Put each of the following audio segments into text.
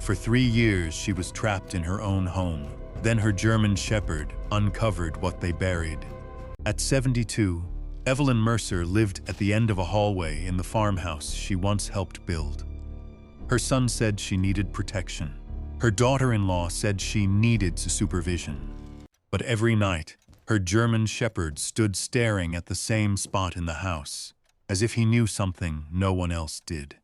For 3 years, she was trapped in her own home. Then her German Shepherd uncovered what they buried. At 72, Evelyn Mercer lived at the end of a hallway in the farmhouse she once helped build. Her son said she needed protection. Her daughter-in-law said she needed supervision. But every night, her German Shepherd stood staring at the same spot in the house, as if he knew something no one else did.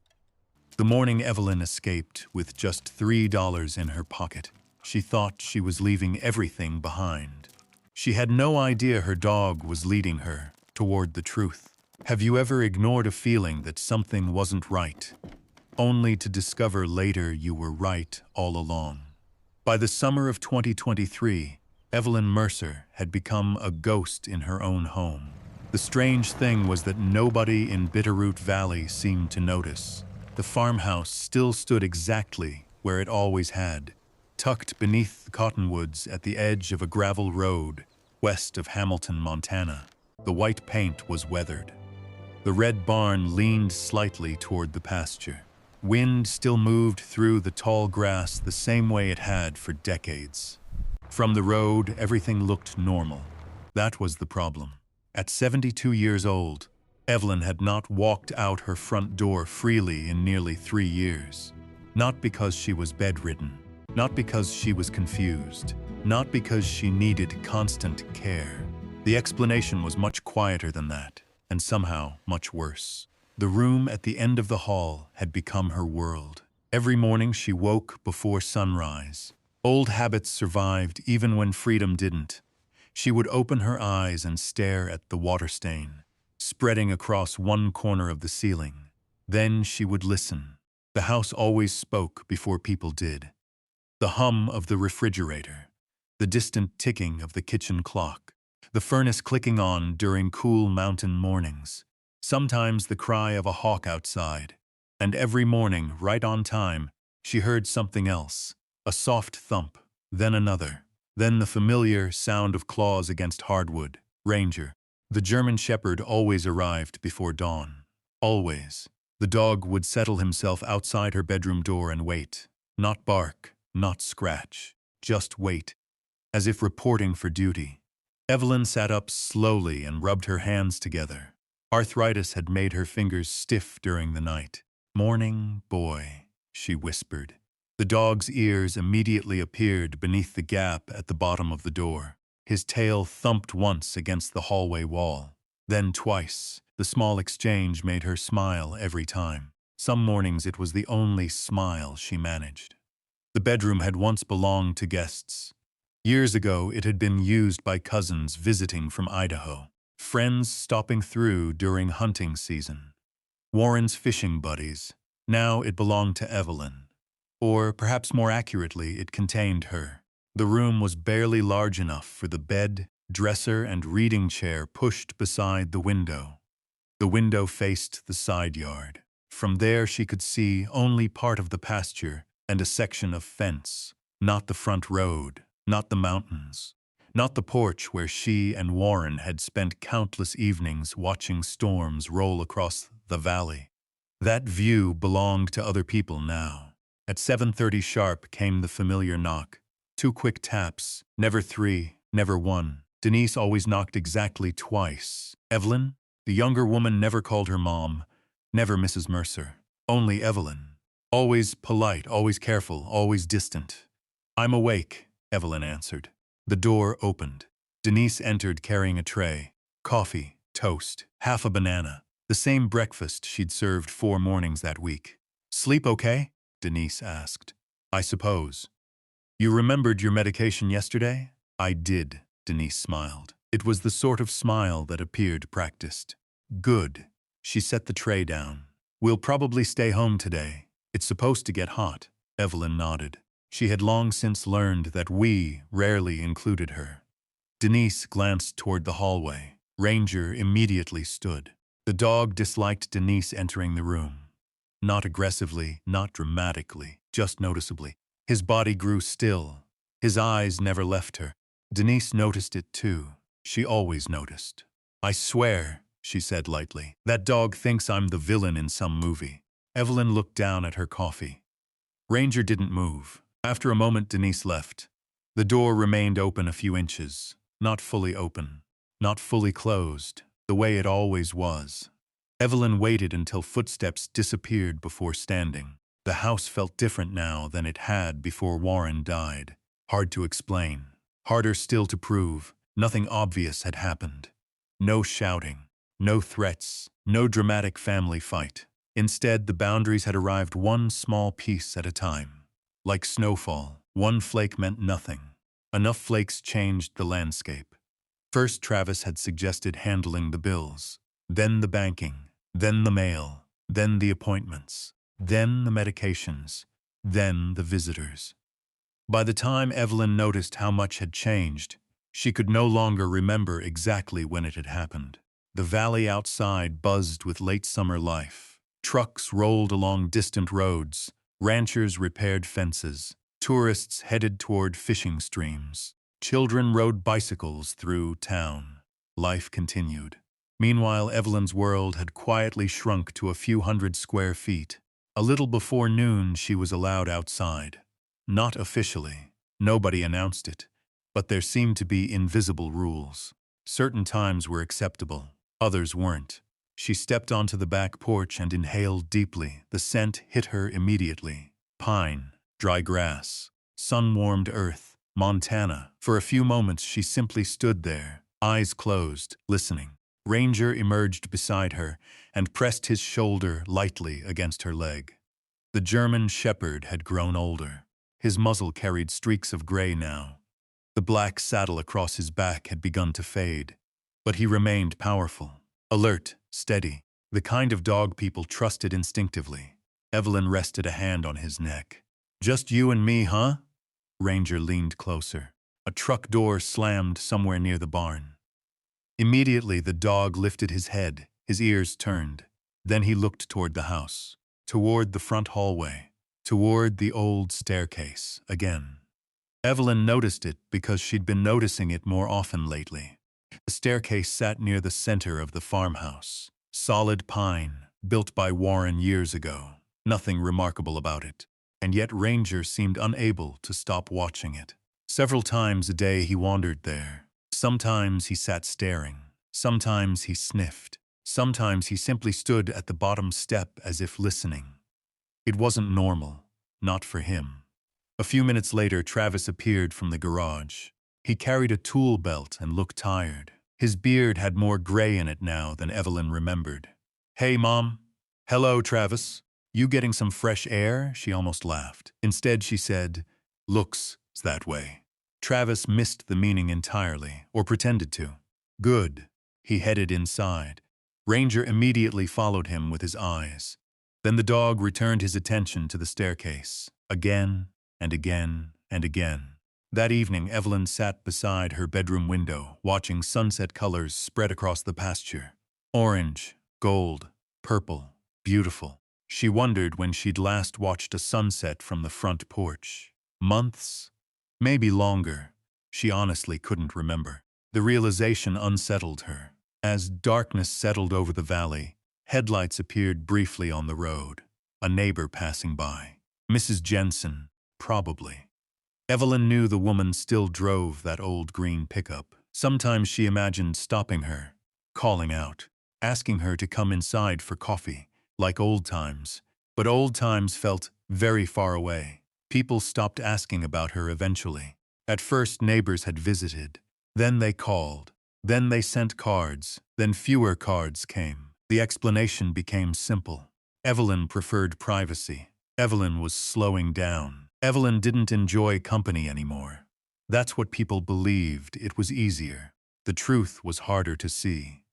The morning Evelyn escaped with just $3 in her pocket, she thought she was leaving everything behind. She had no idea her dog was leading her toward the truth. Have you ever ignored a feeling that something wasn't right, only to discover later you were right all along? By the summer of 2023, Evelyn Mercer had become a ghost in her own home. The strange thing was that nobody in Bitterroot Valley seemed to notice. The farmhouse still stood exactly where it always had, tucked beneath the cottonwoods at the edge of a gravel road west of Hamilton, Montana. The white paint was weathered. The red barn leaned slightly toward the pasture. Wind still moved through the tall grass the same way it had for decades. From the road, everything looked normal. That was the problem. At 72 years old, Evelyn had not walked out her front door freely in nearly 3 years. Not because she was bedridden, not because she was confused, not because she needed constant care. The explanation was much quieter than that, and somehow much worse. The room at the end of the hall had become her world. Every morning she woke before sunrise. Old habits survived even when freedom didn't. She would open her eyes and stare at the water stain, spreading across one corner of the ceiling. Then she would listen. The house always spoke before people did. The hum of the refrigerator, the distant ticking of the kitchen clock, the furnace clicking on during cool mountain mornings, sometimes the cry of a hawk outside. And every morning, right on time, she heard something else, a soft thump, then another, then the familiar sound of claws against hardwood. Ranger, the German Shepherd, always arrived before dawn. Always. The dog would settle himself outside her bedroom door and wait. Not bark, not scratch, just wait, as if reporting for duty. Evelyn sat up slowly and rubbed her hands together. Arthritis had made her fingers stiff during the night. "Morning, boy," she whispered. The dog's ears immediately appeared beneath the gap at the bottom of the door. His tail thumped once against the hallway wall, then twice. The small exchange made her smile every time. Some mornings it was the only smile she managed. The bedroom had once belonged to guests. Years ago, it had been used by cousins visiting from Idaho, friends stopping through during hunting season, Warren's fishing buddies. Now it belonged to Evelyn. Or, perhaps more accurately, it contained her. The room was barely large enough for the bed, dresser, and reading chair pushed beside the window. The window faced the side yard. From there she could see only part of the pasture and a section of fence, not the front road, not the mountains, not the porch where she and Warren had spent countless evenings watching storms roll across the valley. That view belonged to other people now. At 7:30 sharp came the familiar knock. 2 quick taps, never 3, never 1. Denise always knocked exactly twice. Evelyn? The younger woman never called her mom, never Mrs. Mercer. Only Evelyn. Always polite, always careful, always distant. "I'm awake," Evelyn answered. The door opened. Denise entered carrying a tray. Coffee, toast, half a banana. The same breakfast she'd served 4 mornings that week. "Sleep okay?" Denise asked. "I suppose." "You remembered your medication yesterday?" "I did," Denise smiled. It was the sort of smile that appeared practiced. "Good." She set the tray down. "We'll probably stay home today. It's supposed to get hot." Evelyn nodded. She had long since learned that "we" rarely included her. Denise glanced toward the hallway. Ranger immediately stood. The dog disliked Denise entering the room. Not aggressively, not dramatically, just noticeably. His body grew still. His eyes never left her. Denise noticed it too. She always noticed. "I swear," she said lightly, "that dog thinks I'm the villain in some movie." Evelyn looked down at her coffee. Ranger didn't move. After a moment, Denise left. The door remained open a few inches. Not fully open. Not fully closed, the way it always was. Evelyn waited until footsteps disappeared before standing. The house felt different now than it had before Warren died. Hard to explain. Harder still to prove. Nothing obvious had happened. No shouting. No threats. No dramatic family fight. Instead, the boundaries had arrived one small piece at a time. Like snowfall, one flake meant nothing. Enough flakes changed the landscape. First, Travis had suggested handling the bills. Then the banking. Then the mail. Then the appointments. Then the medications. Then the visitors. By the time Evelyn noticed how much had changed, she could no longer remember exactly when it had happened. The valley outside buzzed with late summer life. Trucks rolled along distant roads. Ranchers repaired fences. Tourists headed toward fishing streams. Children rode bicycles through town. Life continued. Meanwhile, Evelyn's world had quietly shrunk to a few hundred square feet. A little before noon, she was allowed outside. Not officially. Nobody announced it. But there seemed to be invisible rules. Certain times were acceptable. Others weren't. She stepped onto the back porch and inhaled deeply. The scent hit her immediately. Pine, dry grass, sun-warmed earth, Montana. For a few moments she simply stood there, eyes closed, listening. Ranger emerged beside her and pressed his shoulder lightly against her leg. The German shepherd had grown older. His muzzle carried streaks of gray now. The black saddle across his back had begun to fade, but he remained powerful, alert, steady, the kind of dog people trusted instinctively. Evelyn rested a hand on his neck. "Just you and me, huh?" Ranger leaned closer. A truck door slammed somewhere near the barn. Immediately the dog lifted his head, his ears turned. Then he looked toward the house, toward the front hallway, toward the old staircase again. Evelyn noticed it because she'd been noticing it more often lately. The staircase sat near the center of the farmhouse. Solid pine, built by Warren years ago. Nothing remarkable about it. And yet Ranger seemed unable to stop watching it. Several times a day he wandered there. Sometimes he sat staring. Sometimes he sniffed. Sometimes he simply stood at the bottom step as if listening. It wasn't normal. Not for him. A few minutes later, Travis appeared from the garage. He carried a tool belt and looked tired. His beard had more gray in it now than Evelyn remembered. "Hey, Mom." "Hello, Travis. You getting some fresh air?" She almost laughed. Instead, she said, "Looks that way." Travis missed the meaning entirely, or pretended to. "Good." He headed inside. Ranger immediately followed him with his eyes. Then the dog returned his attention to the staircase. Again and again and again. That evening, Evelyn sat beside her bedroom window, watching sunset colors spread across the pasture. Orange, gold, purple, beautiful. She wondered when she'd last watched a sunset from the front porch. Months? Maybe longer. She honestly couldn't remember. The realization unsettled her. As darkness settled over the valley, headlights appeared briefly on the road. A neighbor passing by. Mrs. Jensen, probably. Evelyn knew the woman still drove that old green pickup. Sometimes she imagined stopping her, calling out, asking her to come inside for coffee, like old times. But old times felt very far away. People stopped asking about her eventually. At first, neighbors had visited. Then they called. Then they sent cards. Then fewer cards came. The explanation became simple. Evelyn preferred privacy. Evelyn was slowing down. Evelyn didn't enjoy company anymore. That's what people believed. It was easier. The truth was harder to see.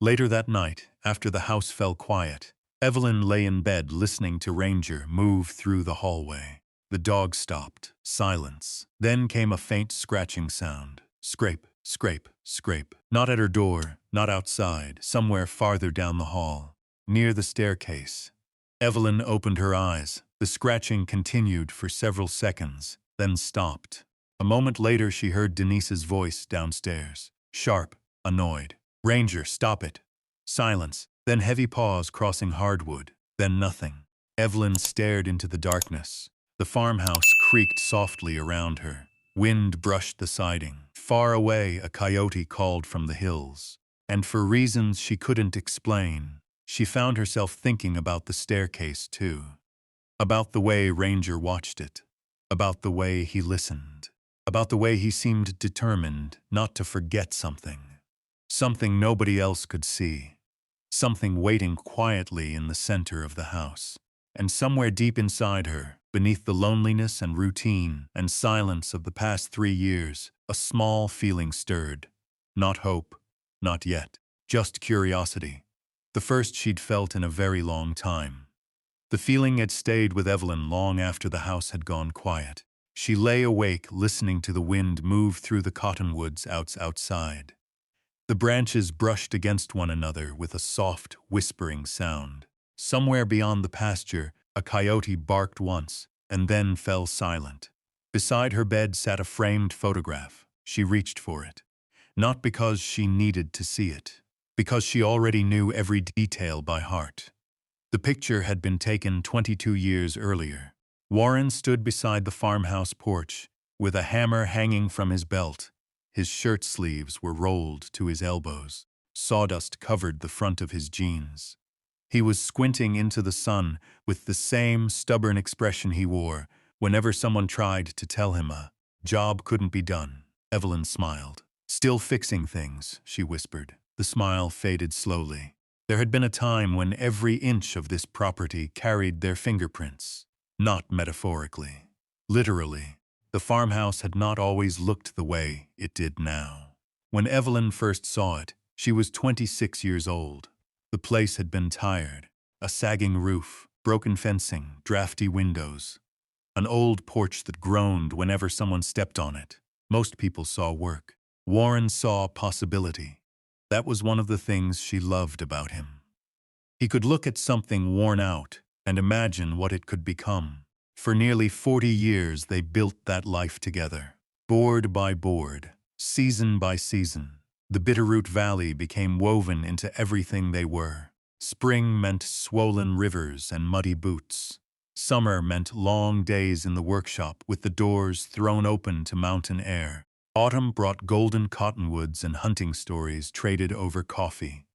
Later that night, after the house fell quiet, Evelyn lay in bed listening to Ranger move through the hallway. The dog stopped. Silence. Then came a faint scratching sound. Scrape, scrape, scrape. Not at her door, not outside, somewhere farther down the hall, near the staircase. Evelyn opened her eyes. The scratching continued for several seconds, then stopped. A moment later, she heard Denise's voice downstairs. Sharp, annoyed. "Ranger, stop it." Silence, then heavy pause crossing hardwood, then nothing. Evelyn stared into the darkness. The farmhouse creaked softly around her. Wind brushed the siding. Far away, a coyote called from the hills. And for reasons she couldn't explain, she found herself thinking about the staircase too. About the way Ranger watched it. About the way he listened. About the way he seemed determined not to forget something. Something nobody else could see. Something waiting quietly in the center of the house. And somewhere deep inside her, beneath the loneliness and routine and silence of the past 3 years, a small feeling stirred. Not hope, not yet, just curiosity. The first she'd felt in a very long time. The feeling had stayed with Evelyn long after the house had gone quiet. She lay awake, listening to the wind move through the cottonwoods outside. The branches brushed against one another with a soft, whispering sound. Somewhere beyond the pasture, a coyote barked once, and then fell silent. Beside her bed sat a framed photograph. She reached for it. Not because she needed to see it, because she already knew every detail by heart. The picture had been taken 22 years earlier. Warren stood beside the farmhouse porch, with a hammer hanging from his belt. His shirt sleeves were rolled to his elbows. Sawdust covered the front of his jeans. He was squinting into the sun with the same stubborn expression he wore whenever someone tried to tell him a job couldn't be done. Evelyn smiled. "Still fixing things," she whispered. The smile faded slowly. There had been a time when every inch of this property carried their fingerprints. Not metaphorically. Literally. The farmhouse had not always looked the way it did now. When Evelyn first saw it, she was 26 years old. The place had been tired. A sagging roof, broken fencing, drafty windows. An old porch that groaned whenever someone stepped on it. Most people saw work. Warren saw possibility. That was one of the things she loved about him. He could look at something worn out and imagine what it could become. For nearly 40 years they built that life together. Board by board, season by season, the Bitterroot Valley became woven into everything they were. Spring meant swollen rivers and muddy boots. Summer meant long days in the workshop with the doors thrown open to mountain air. Autumn brought golden cottonwoods and hunting stories traded over coffee.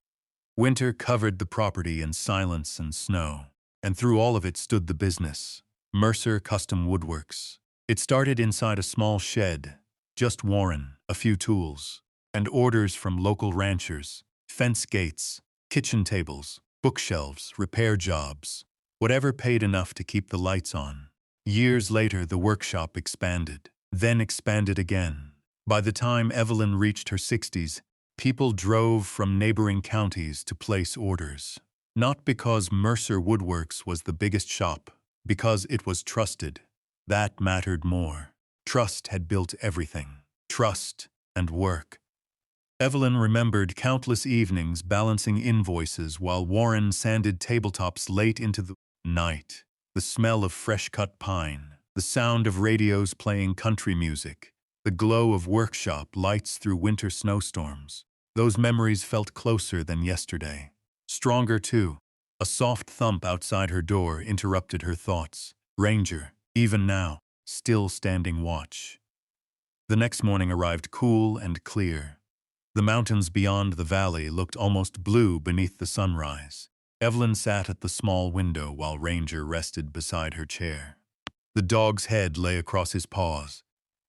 Winter covered the property in silence and snow. And through all of it stood the business, Mercer Custom Woodworks. It started inside a small shed, just Warren, a few tools, and orders from local ranchers, fence gates, kitchen tables, bookshelves, repair jobs, whatever paid enough to keep the lights on. Years later, the workshop expanded, then expanded again. By the time Evelyn reached her 60s, people drove from neighboring counties to place orders. Not because Mercer Woodworks was the biggest shop, because it was trusted. That mattered more. Trust had built everything. Trust and work. Evelyn remembered countless evenings balancing invoices while Warren sanded tabletops late into the night. The smell of fresh-cut pine, the sound of radios playing country music, the glow of workshop lights through winter snowstorms. Those memories felt closer than yesterday. Stronger, too. A soft thump outside her door interrupted her thoughts. Ranger, even now, still standing watch. The next morning arrived cool and clear. The mountains beyond the valley looked almost blue beneath the sunrise. Evelyn sat at the small window while Ranger rested beside her chair. The dog's head lay across his paws.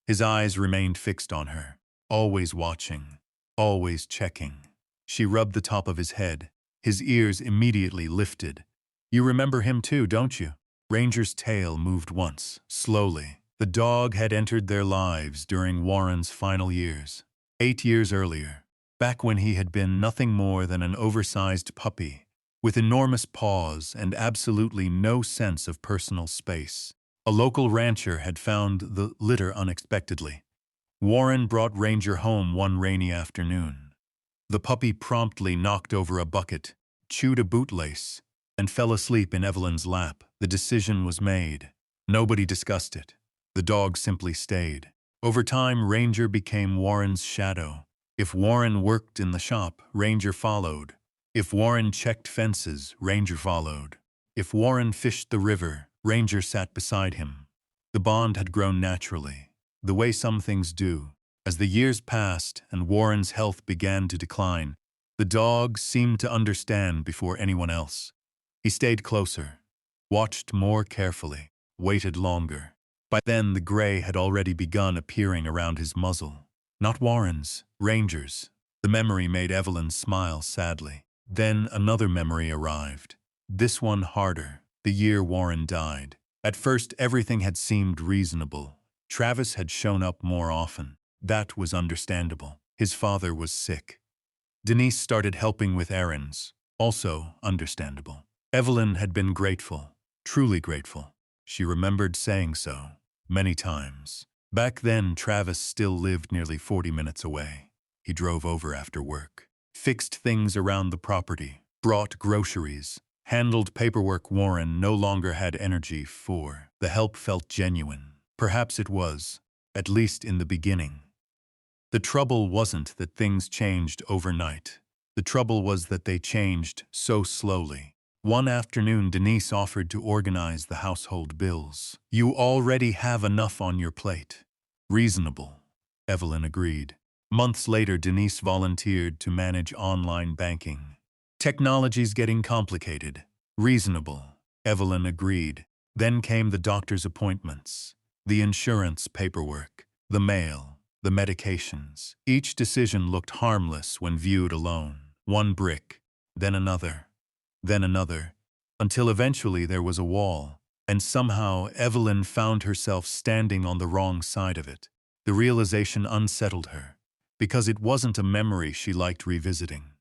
His eyes remained fixed on her, always watching, always checking. She rubbed the top of his head. His ears immediately lifted. "You remember him too, don't you?" Ranger's tail moved once, slowly. The dog had entered their lives during Warren's final years. 8 years earlier, back when he had been nothing more than an oversized puppy, with enormous paws and absolutely no sense of personal space. A local rancher had found the litter unexpectedly. Warren brought Ranger home one rainy afternoon. The puppy promptly knocked over a bucket, chewed a bootlace, and fell asleep in Evelyn's lap. The decision was made. Nobody discussed it. The dog simply stayed. Over time, Ranger became Warren's shadow. If Warren worked in the shop, Ranger followed. If Warren checked fences, Ranger followed. If Warren fished the river, Ranger sat beside him. The bond had grown naturally, the way some things do. As the years passed and Warren's health began to decline, the dog seemed to understand before anyone else. He stayed closer, watched more carefully, waited longer. By then, the gray had already begun appearing around his muzzle. Not Warren's, Ranger's. The memory made Evelyn smile sadly. Then another memory arrived. This one harder, the year Warren died. At first, everything had seemed reasonable. Travis had shown up more often. That was understandable. His father was sick. Denise started helping with errands. Also understandable. Evelyn had been grateful, truly grateful. She remembered saying so many times. Back then, Travis still lived nearly 40 minutes away. He drove over after work, fixed things around the property, brought groceries, handled paperwork Warren no longer had energy for. The help felt genuine. Perhaps it was, at least in the beginning. The trouble wasn't that things changed overnight. The trouble was that they changed so slowly. One afternoon, Denise offered to organize the household bills. "You already have enough on your plate." "Reasonable," Evelyn agreed. Months later, Denise volunteered to manage online banking. "Technology's getting complicated." "Reasonable," Evelyn agreed. Then came the doctor's appointments, the insurance paperwork, the mail, the medications. Each decision looked harmless when viewed alone. One brick, then another, until eventually there was a wall, and somehow Evelyn found herself standing on the wrong side of it. The realization unsettled her, because it wasn't a memory she liked revisiting.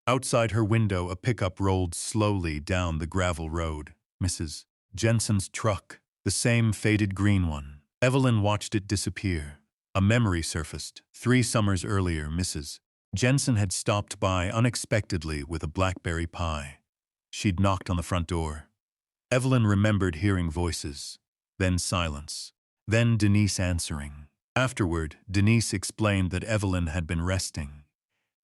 Outside her window, a pickup rolled slowly down the gravel road. Mrs. Jensen's truck, the same faded green one. Evelyn watched it disappear. A memory surfaced. 3 summers earlier, Mrs. Jensen had stopped by unexpectedly with a blackberry pie. She'd knocked on the front door. Evelyn remembered hearing voices, then silence, then Denise answering. Afterward, Denise explained that Evelyn had been resting.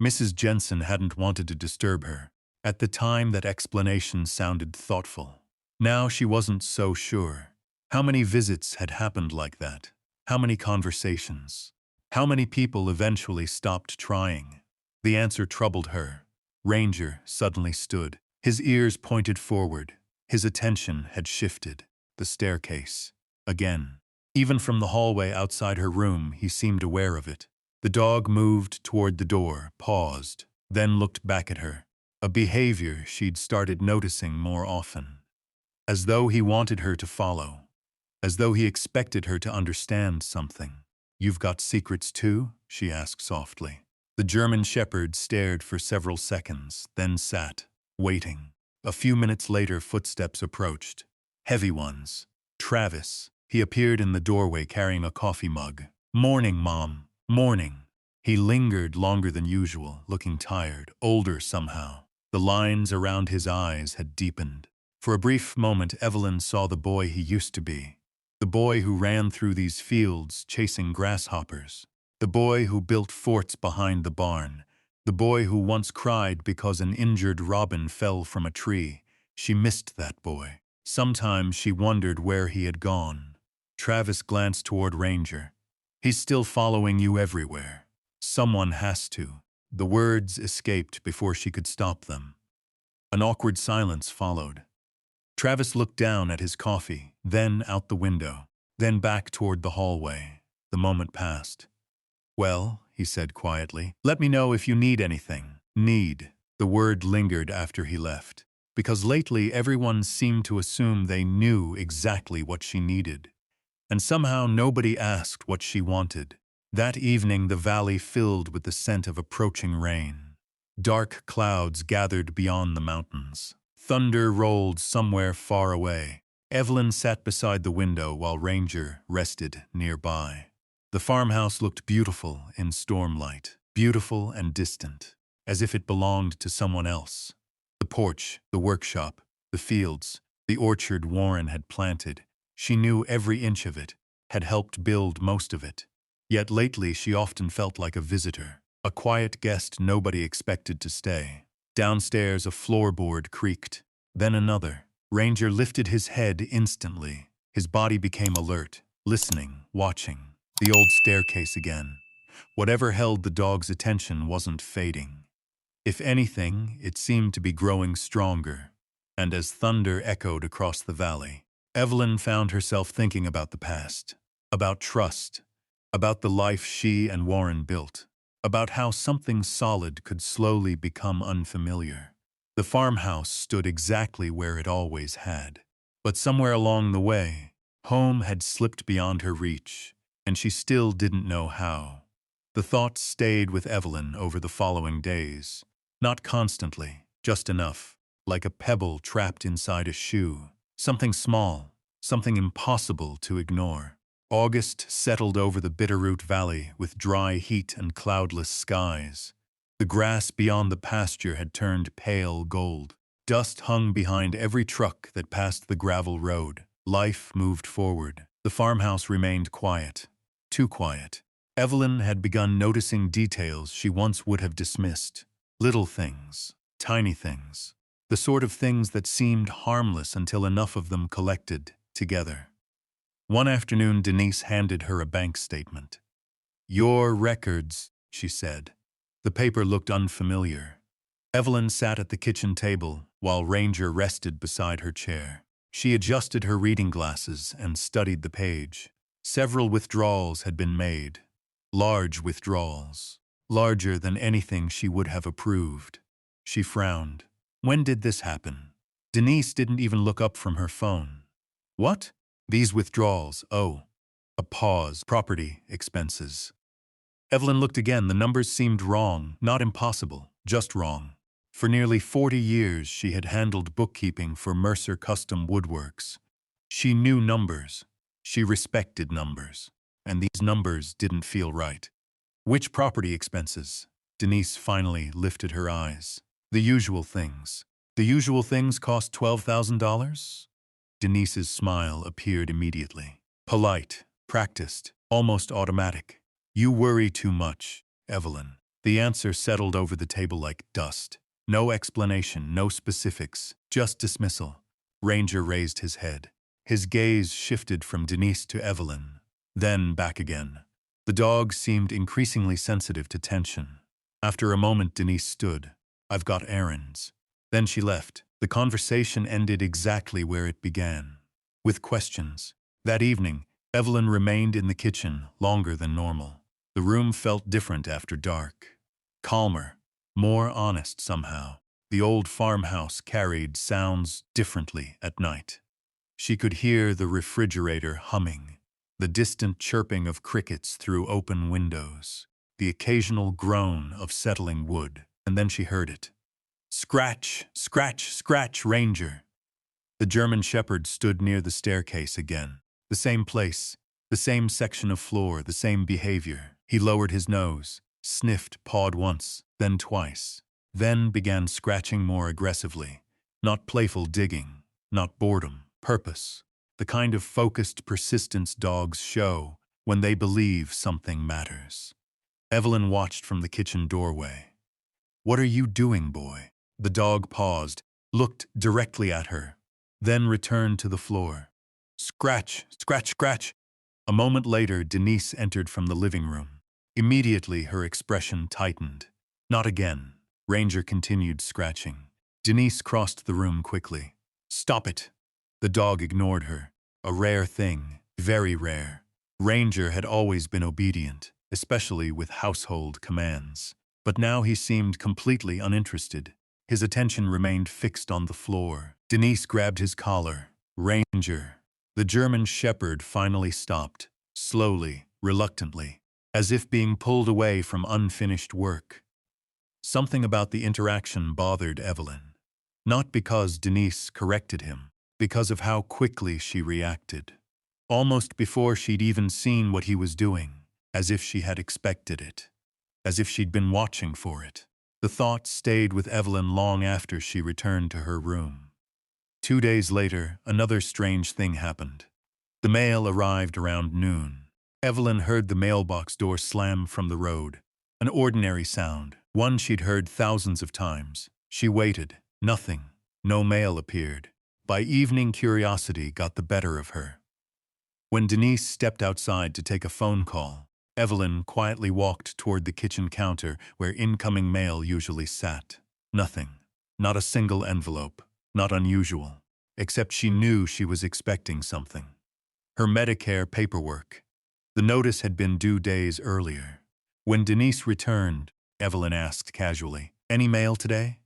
Mrs. Jensen hadn't wanted to disturb her. At the time, that explanation sounded thoughtful. Now she wasn't so sure. How many visits had happened like that? How many conversations? How many people eventually stopped trying? The answer troubled her. Ranger suddenly stood. His ears pointed forward. His attention had shifted. The staircase. Again. Even from the hallway outside her room, he seemed aware of it. The dog moved toward the door, paused, then looked back at her. A behavior she'd started noticing more often. As though he wanted her to follow. As though he expected her to understand something. "You've got secrets too?" she asked softly. The German shepherd stared for several seconds, then sat, waiting. A few minutes later, footsteps approached. Heavy ones. Travis. He appeared in the doorway carrying a coffee mug. "Morning, Mom. Morning." He lingered longer than usual, looking tired, older somehow. The lines around his eyes had deepened. For a brief moment, Evelyn saw the boy he used to be. The boy who ran through these fields chasing grasshoppers. The boy who built forts behind the barn. The boy who once cried because an injured robin fell from a tree. She missed that boy. Sometimes she wondered where he had gone. Travis glanced toward Ranger. "He's still following you everywhere. Someone has to." The words escaped before she could stop them. An awkward silence followed. Travis looked down at his coffee, then out the window, then back toward the hallway. The moment passed. "Well," he said quietly, "let me know if you need anything." Need. The word lingered after he left, because lately everyone seemed to assume they knew exactly what she needed. And somehow nobody asked what she wanted. That evening, the valley filled with the scent of approaching rain. Dark clouds gathered beyond the mountains. Thunder rolled somewhere far away. Evelyn sat beside the window while Ranger rested nearby. The farmhouse looked beautiful in stormlight, beautiful and distant, as if it belonged to someone else. The porch, the workshop, the fields, the orchard Warren had planted. She knew every inch of it, had helped build most of it. Yet lately she often felt like a visitor, a quiet guest nobody expected to stay. Downstairs a floorboard creaked, then another. Ranger lifted his head instantly. His body became alert. listening, watching. The old staircase again. Whatever held the dog's attention wasn't fading. If anything, it seemed to be growing stronger. And as thunder echoed across the valley, Evelyn found herself thinking about the past, about trust, about the life she and Warren built, about how something solid could slowly become unfamiliar. The farmhouse stood exactly where it always had. But somewhere along the way, home had slipped beyond her reach, and she still didn't know how. The thought stayed with Evelyn over the following days. Not constantly, just enough, like a pebble trapped inside a shoe. Something small, something impossible to ignore. August settled over the Bitterroot Valley with dry heat and cloudless skies. The grass beyond the pasture had turned pale gold. Dust hung behind every truck that passed the gravel road. Life moved forward. The farmhouse remained quiet. Too quiet. Evelyn had begun noticing details she once would have dismissed. Little things, tiny things. The sort of things that seemed harmless until enough of them collected together. One afternoon, Denise handed her a bank statement. "Your records," she said. The paper looked unfamiliar. Evelyn sat at the kitchen table while Ranger rested beside her chair. She adjusted her reading glasses and studied the page. Several withdrawals had been made. Large withdrawals. Larger than anything she would have approved. She frowned. When did this happen? Denise didn't even look up from her phone. What? These withdrawals, oh. A pause. Property expenses. Evelyn looked again. The numbers seemed wrong, not impossible, just wrong. For nearly 40 years, she had handled bookkeeping for Mercer Custom Woodworks. She knew numbers. She respected numbers. And these numbers didn't feel right. Which property expenses? Denise finally lifted her eyes. The usual things. The usual things cost $12,000? Denise's smile appeared immediately. Polite, practiced, almost automatic. You worry too much, Evelyn. The answer settled over the table like dust. No explanation, no specifics, just dismissal. Ranger raised his head. His gaze shifted from Denise to Evelyn, then back again. The dog seemed increasingly sensitive to tension. After a moment, Denise stood. I've got errands. Then she left. The conversation ended exactly where it began, with questions. That evening, Evelyn remained in the kitchen longer than normal. The room felt different after dark. Calmer, more honest somehow. The old farmhouse carried sounds differently at night. She could hear the refrigerator humming, the distant chirping of crickets through open windows, the occasional groan of settling wood, and then she heard it. Scratch, scratch, scratch, Ranger. The German shepherd stood near the staircase again. The same place, the same section of floor, the same behavior. He lowered his nose, sniffed, pawed once, then twice, then began scratching more aggressively. Not playful digging, not boredom, purpose. The kind of focused persistence dogs show when they believe something matters. Evelyn watched from the kitchen doorway. What are you doing, boy? The dog paused, looked directly at her, then returned to the floor. Scratch, scratch, scratch. A moment later, Denise entered from the living room. Immediately, her expression tightened. Not again. Ranger continued scratching. Denise crossed the room quickly. Stop it. The dog ignored her. A rare thing, very rare. Ranger had always been obedient, especially with household commands. But now he seemed completely uninterested. His attention remained fixed on the floor. Denise grabbed his collar. Ranger. The German shepherd finally stopped, slowly, reluctantly, as if being pulled away from unfinished work. Something about the interaction bothered Evelyn. Not because Denise corrected him, because of how quickly she reacted. Almost before she'd even seen what he was doing, as if she had expected it, as if she'd been watching for it. The thought stayed with Evelyn long after she returned to her room. 2 days later, another strange thing happened. The mail arrived around noon. Evelyn heard the mailbox door slam from the road. An ordinary sound, one she'd heard thousands of times. She waited. Nothing. No mail appeared. By evening, curiosity got the better of her. When Denise stepped outside to take a phone call, Evelyn quietly walked toward the kitchen counter where incoming mail usually sat. Nothing. Not a single envelope. Not unusual. Except she knew she was expecting something. Her Medicare paperwork. The notice had been due days earlier. When Denise returned, Evelyn asked casually, "Any mail today?"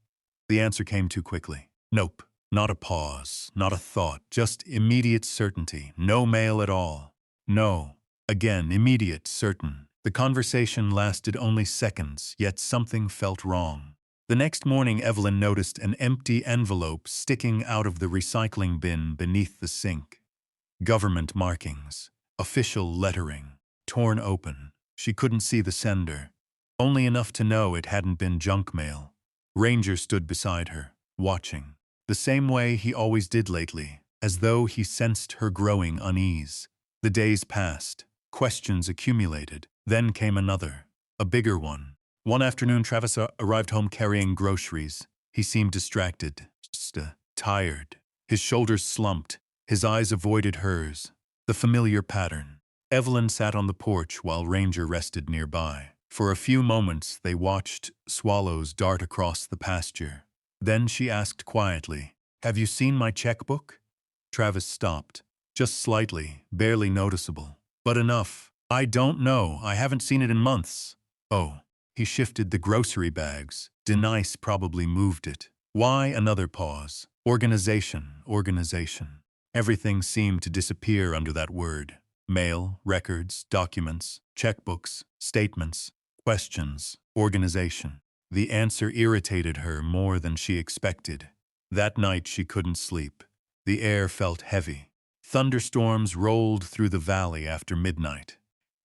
The answer came too quickly. Nope. Not a pause, not a thought, just immediate certainty. No mail at all. No. Again, immediate, certain. The conversation lasted only seconds, yet something felt wrong. The next morning, Evelyn noticed an empty envelope sticking out of the recycling bin beneath the sink. Government markings, official lettering, torn open. She couldn't see the sender, only enough to know it hadn't been junk mail. Ranger stood beside her, watching, the same way he always did lately, as though he sensed her growing unease. The days passed, questions accumulated, then came another, a bigger one. One afternoon, Travis arrived home carrying groceries. He seemed distracted, tired. His shoulders slumped, his eyes avoided hers, the familiar pattern. Evelyn sat on the porch while Ranger rested nearby. For a few moments, they watched swallows dart across the pasture. Then she asked quietly, "Have you seen my checkbook?" Travis stopped, just slightly, barely noticeable. "But enough. I don't know. I haven't seen it in months." "Oh." He shifted the grocery bags. Denise probably moved it. Why? Another pause. Organization. Everything seemed to disappear under that word. Mail, records, documents, checkbooks, statements, questions, organization. The answer irritated her more than she expected. That night she couldn't sleep. The air felt heavy. Thunderstorms rolled through the valley after midnight.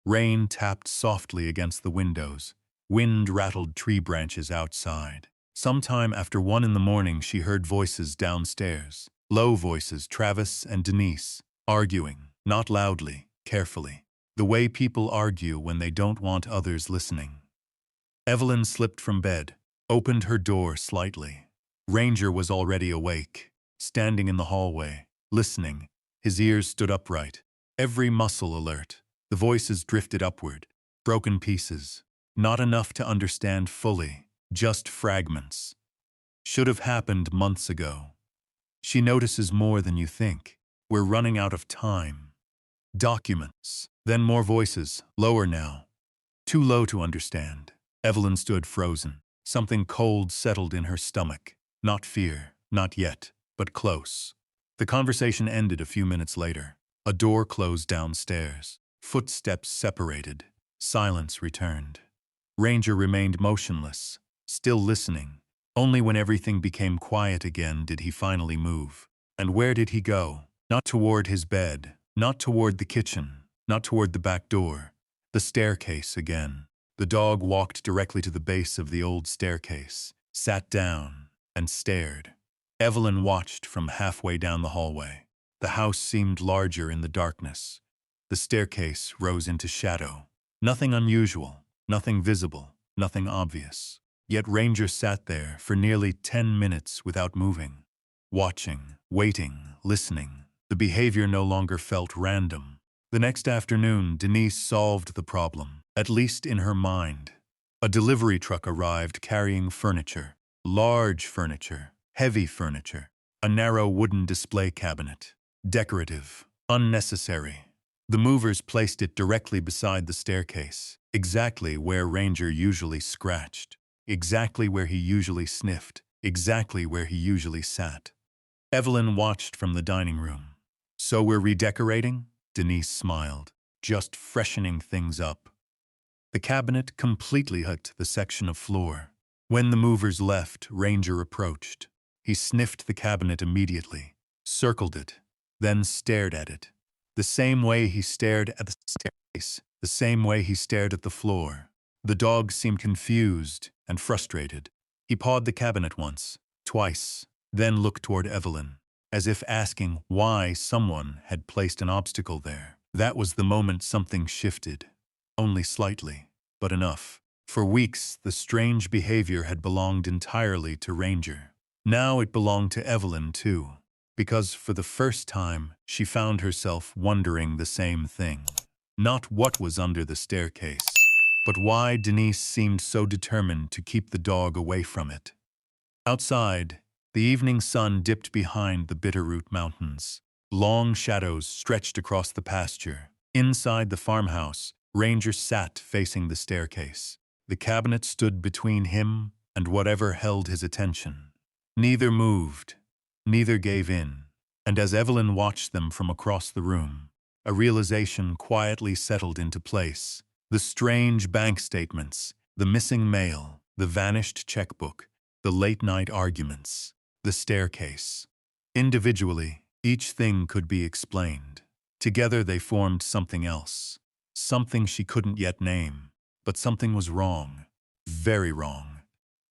Rain tapped softly against the windows. Wind rattled tree branches outside. Sometime after 1 in the morning, she heard voices downstairs. Low voices, Travis and Denise, arguing, not loudly, carefully. The way people argue when they don't want others listening. Evelyn slipped from bed, opened her door slightly. Ranger was already awake, standing in the hallway, listening. His ears stood upright, every muscle alert. The voices drifted upward, broken pieces. Not enough to understand fully, just fragments. Should have happened months ago. She notices more than you think. We're running out of time. Documents. Then more voices, lower now. Too low to understand. Evelyn stood frozen. Something cold settled in her stomach. Not fear, not yet, but close. The conversation ended a few minutes later. A door closed downstairs. Footsteps separated. Silence returned. Ranger remained motionless, still listening. Only when everything became quiet again did he finally move. And where did he go? Not toward his bed, not toward the kitchen, not toward the back door. The staircase again. The dog walked directly to the base of the old staircase, sat down, and stared. Evelyn watched from halfway down the hallway. The house seemed larger in the darkness. The staircase rose into shadow. Nothing unusual. Nothing visible, nothing obvious. Yet Ranger sat there for nearly 10 minutes without moving. Watching, waiting, listening. The behavior no longer felt random. The next afternoon, Denise solved the problem, at least in her mind. A delivery truck arrived carrying furniture. Large furniture, heavy furniture. A narrow wooden display cabinet. Decorative, unnecessary. The movers placed it directly beside the staircase. Exactly where Ranger usually scratched, exactly where he usually sniffed, exactly where he usually sat. Evelyn watched from the dining room. "So we're redecorating?" Denise smiled, "just freshening things up." The cabinet completely hid the section of floor. When the movers left, Ranger approached. He sniffed the cabinet immediately, circled it, then stared at it. The same way he stared at the staircase. The same way he stared at the floor. The dog seemed confused and frustrated. He pawed the cabinet once, twice, then looked toward Evelyn, as if asking why someone had placed an obstacle there. That was the moment something shifted. Only slightly, but enough. For weeks, the strange behavior had belonged entirely to Ranger. Now it belonged to Evelyn, too. because for the first time she found herself wondering the same thing. Not what was under the staircase, but why Denise seemed so determined to keep the dog away from it. Outside, the evening sun dipped behind the Bitterroot Mountains. Long shadows stretched across the pasture. Inside the farmhouse, Ranger sat facing the staircase. The cabinet stood between him and whatever held his attention. Neither moved, neither gave in, and as Evelyn watched them from across the room, a realization quietly settled into place. The strange bank statements, the missing mail, the vanished checkbook, the late-night arguments, the staircase. Individually, each thing could be explained. Together they formed something else, something she couldn't yet name, but something was wrong, very wrong.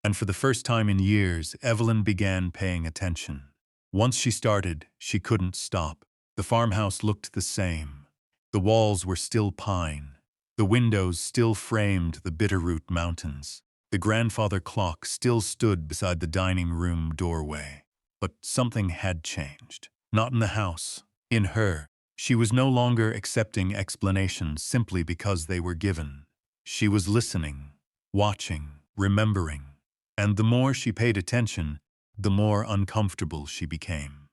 And for the first time in years, Evelyn began paying attention. Once she started, she couldn't stop. The farmhouse looked the same. The walls were still pine. The windows still framed the Bitterroot Mountains. The grandfather clock still stood beside the dining room doorway. But something had changed. Not in the house, in her. She was no longer accepting explanations simply because they were given. She was listening, watching, remembering. And the more she paid attention, the more uncomfortable she became.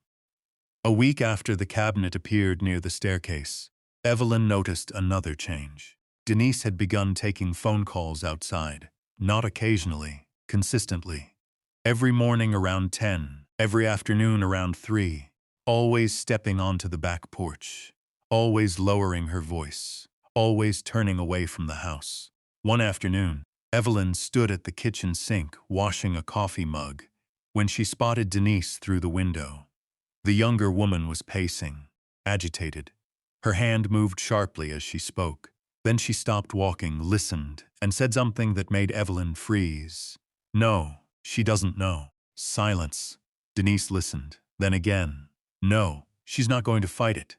A week after the cabinet appeared near the staircase, Evelyn noticed another change. Denise had begun taking phone calls outside, not occasionally, consistently. Every morning around 10, every afternoon around 3, always stepping onto the back porch, always lowering her voice, always turning away from the house. One afternoon, Evelyn stood at the kitchen sink washing a coffee mug when she spotted Denise through the window. The younger woman was pacing, agitated. Her hand moved sharply as she spoke. Then she stopped walking, listened, and said something that made Evelyn freeze. "No, she doesn't know." Silence. Denise listened. Then again. "No, she's not going to fight it."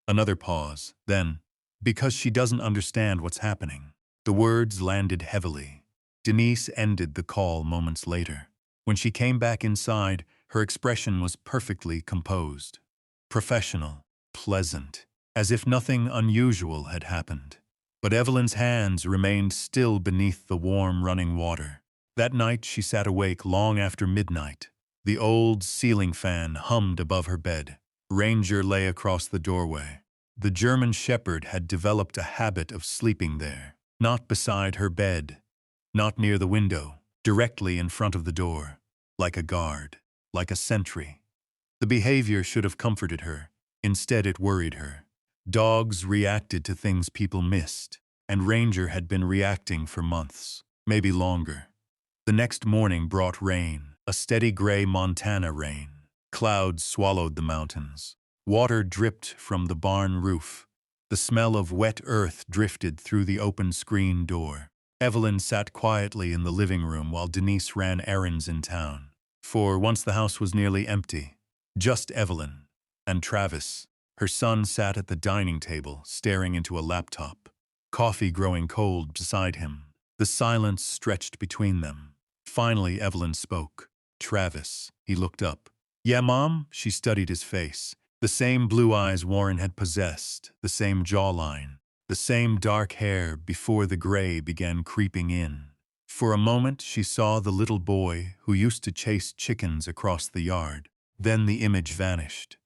Another pause. Then, "Because she doesn't understand what's happening." The words landed heavily. Denise ended the call moments later. When she came back inside, her expression was perfectly composed. Professional, pleasant, as if nothing unusual had happened. But Evelyn's hands remained still beneath the warm running water. That night she sat awake long after midnight. The old ceiling fan hummed above her bed. Ranger lay across the doorway. The German Shepherd had developed a habit of sleeping there. Not beside her bed, not near the window, directly in front of the door, like a guard, like a sentry. The behavior should have comforted her. Instead, it worried her. Dogs reacted to things people missed, and Ranger had been reacting for months, maybe longer. The next morning brought rain, a steady gray Montana rain. Clouds swallowed the mountains. Water dripped from the barn roof. The smell of wet earth drifted through the open screen door. Evelyn sat quietly in the living room while Denise ran errands in town. For once the house was nearly empty. Just Evelyn and Travis. Her son sat at the dining table, staring into a laptop. Coffee growing cold beside him. The silence stretched between them. Finally, Evelyn spoke. "Travis." He looked up. "Yeah, Mom?" She studied his face. The same blue eyes Warren had possessed, the same jawline, the same dark hair before the gray began creeping in. For a moment she saw the little boy who used to chase chickens across the yard. Then the image vanished.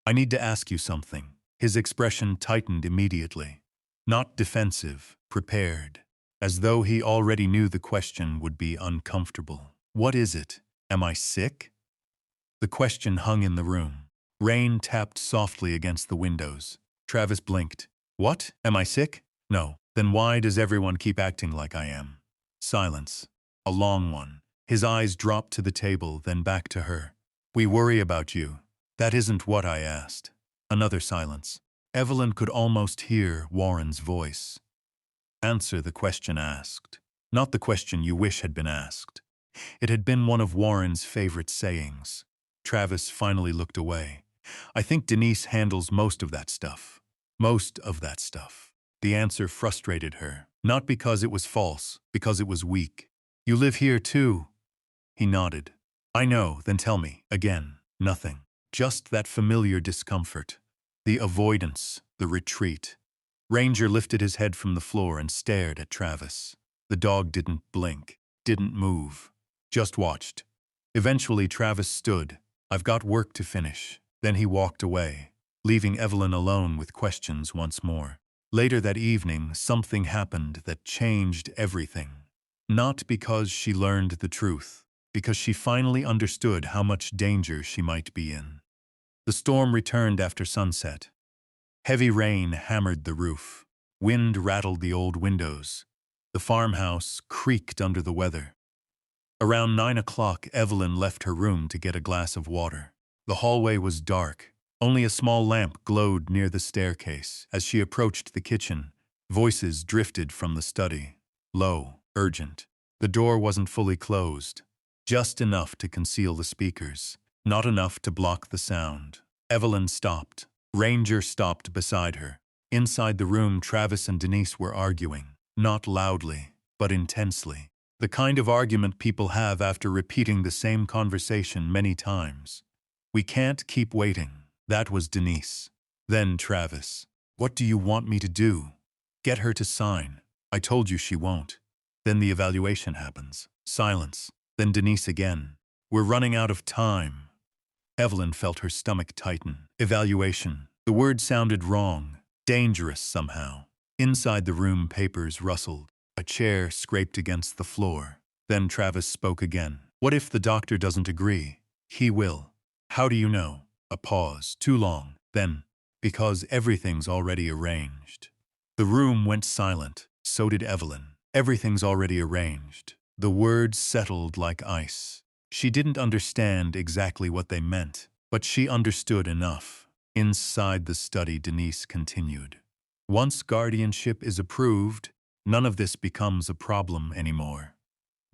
"I need to ask you something." His expression tightened immediately. Not defensive, prepared, as though he already knew the question would be uncomfortable. "What is it? Am I sick?" The question hung in the room. Rain tapped softly against the windows. Travis blinked. "What? Am I sick?" "No." "Then why does everyone keep acting like I am?" Silence. A long one. His eyes dropped to the table, then back to her. "We worry about you." "That isn't what I asked." Another silence. Evelyn could almost hear Warren's voice. "Answer the question asked." Not the question you wish had been asked. It had been one of Warren's favorite sayings. Travis finally looked away. "I think Denise handles most of that stuff." Most of that stuff. The answer frustrated her. Not because it was false, because it was weak. "You live here too?" He nodded. "I know, then tell me." Again, nothing. Just that familiar discomfort. The avoidance, the retreat. Ranger lifted his head from the floor and stared at Travis. The dog didn't blink, didn't move, just watched. Eventually, Travis stood. "I've got work to finish." Then he walked away, leaving Evelyn alone with questions once more. Later that evening, something happened that changed everything. Not because she learned the truth, because she finally understood how much danger she might be in. The storm returned after sunset. Heavy rain hammered the roof. Wind rattled the old windows. The farmhouse creaked under the weather. Around 9 o'clock, Evelyn left her room to get a glass of water. The hallway was dark. Only a small lamp glowed near the staircase. As she approached the kitchen, voices drifted from the study. Low, urgent. The door wasn't fully closed. Just enough to conceal the speakers. Not enough to block the sound. Evelyn stopped. Ranger stopped beside her. Inside the room, Travis and Denise were arguing. Not loudly, but intensely. The kind of argument people have after repeating the same conversation many times. "We can't keep waiting." That was Denise. Then Travis. "What do you want me to do?" "Get her to sign." "I told you she won't." Then the evaluation happens. Silence. Then Denise again. "We're running out of time." Evelyn felt her stomach tighten. Evaluation. The word sounded wrong. Dangerous somehow. Inside the room, papers rustled. A chair scraped against the floor. Then Travis spoke again. "What if the doctor doesn't agree?" "He will." "How do you know?" A pause. Too long. Then, "Because everything's already arranged." The room went silent. So did Evelyn. Everything's already arranged. The words settled like ice. She didn't understand exactly what they meant, but she understood enough. Inside the study, Denise continued. "Once guardianship is approved, none of this becomes a problem anymore."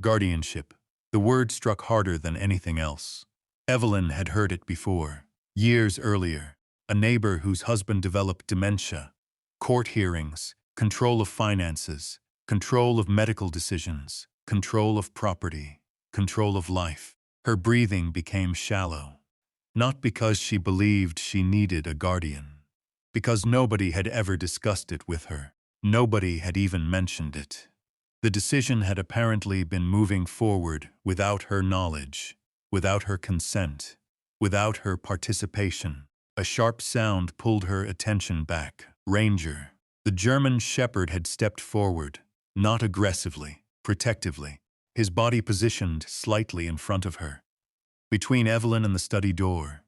Guardianship. The word struck harder than anything else. Evelyn had heard it before. Years earlier, a neighbor whose husband developed dementia. Court hearings, control of finances, control of medical decisions, control of property, control of life. Her breathing became shallow. Not because she believed she needed a guardian. Because nobody had ever discussed it with her. Nobody had even mentioned it. The decision had apparently been moving forward without her knowledge, without her consent, without her participation. A sharp sound pulled her attention back. Ranger. The German shepherd had stepped forward, not aggressively, protectively, his body positioned slightly in front of her. Between Evelyn and the study door,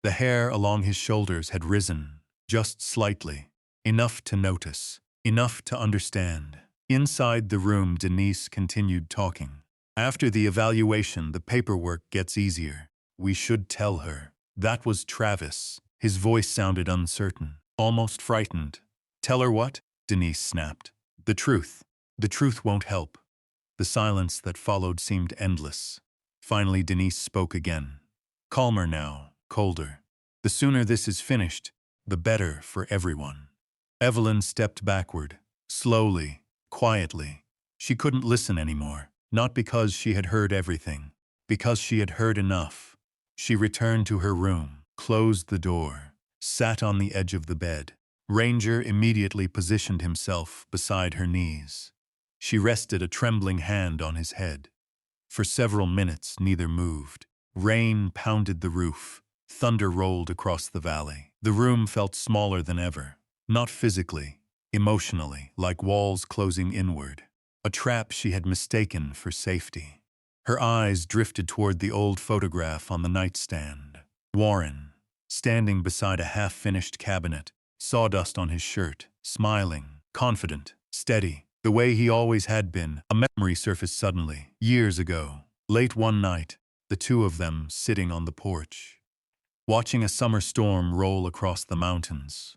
the hair along his shoulders had risen, just slightly, enough to notice, enough to understand. Inside the room, Denise continued talking. "After the evaluation, the paperwork gets easier. We should tell her." That was Travis. His voice sounded uncertain, almost frightened. "Tell her what?" Denise snapped. "The truth. The truth won't help." The silence that followed seemed endless. Finally, Denise spoke again. Calmer now, colder. "The sooner this is finished, the better for everyone." Evelyn stepped backward, slowly, quietly. She couldn't listen anymore, not because she had heard everything, because she had heard enough. She returned to her room, closed the door, sat on the edge of the bed. Ranger immediately positioned himself beside her knees. She rested a trembling hand on his head. For several minutes, neither moved. Rain pounded the roof. Thunder rolled across the valley. The room felt smaller than ever. Not physically, emotionally, like walls closing inward. A trap she had mistaken for safety. Her eyes drifted toward the old photograph on the nightstand. Warren, standing beside a half-finished cabinet, sawdust on his shirt, smiling, confident, steady, the way he always had been. A memory surfaced suddenly, years ago. Late one night, the two of them sitting on the porch, watching a summer storm roll across the mountains.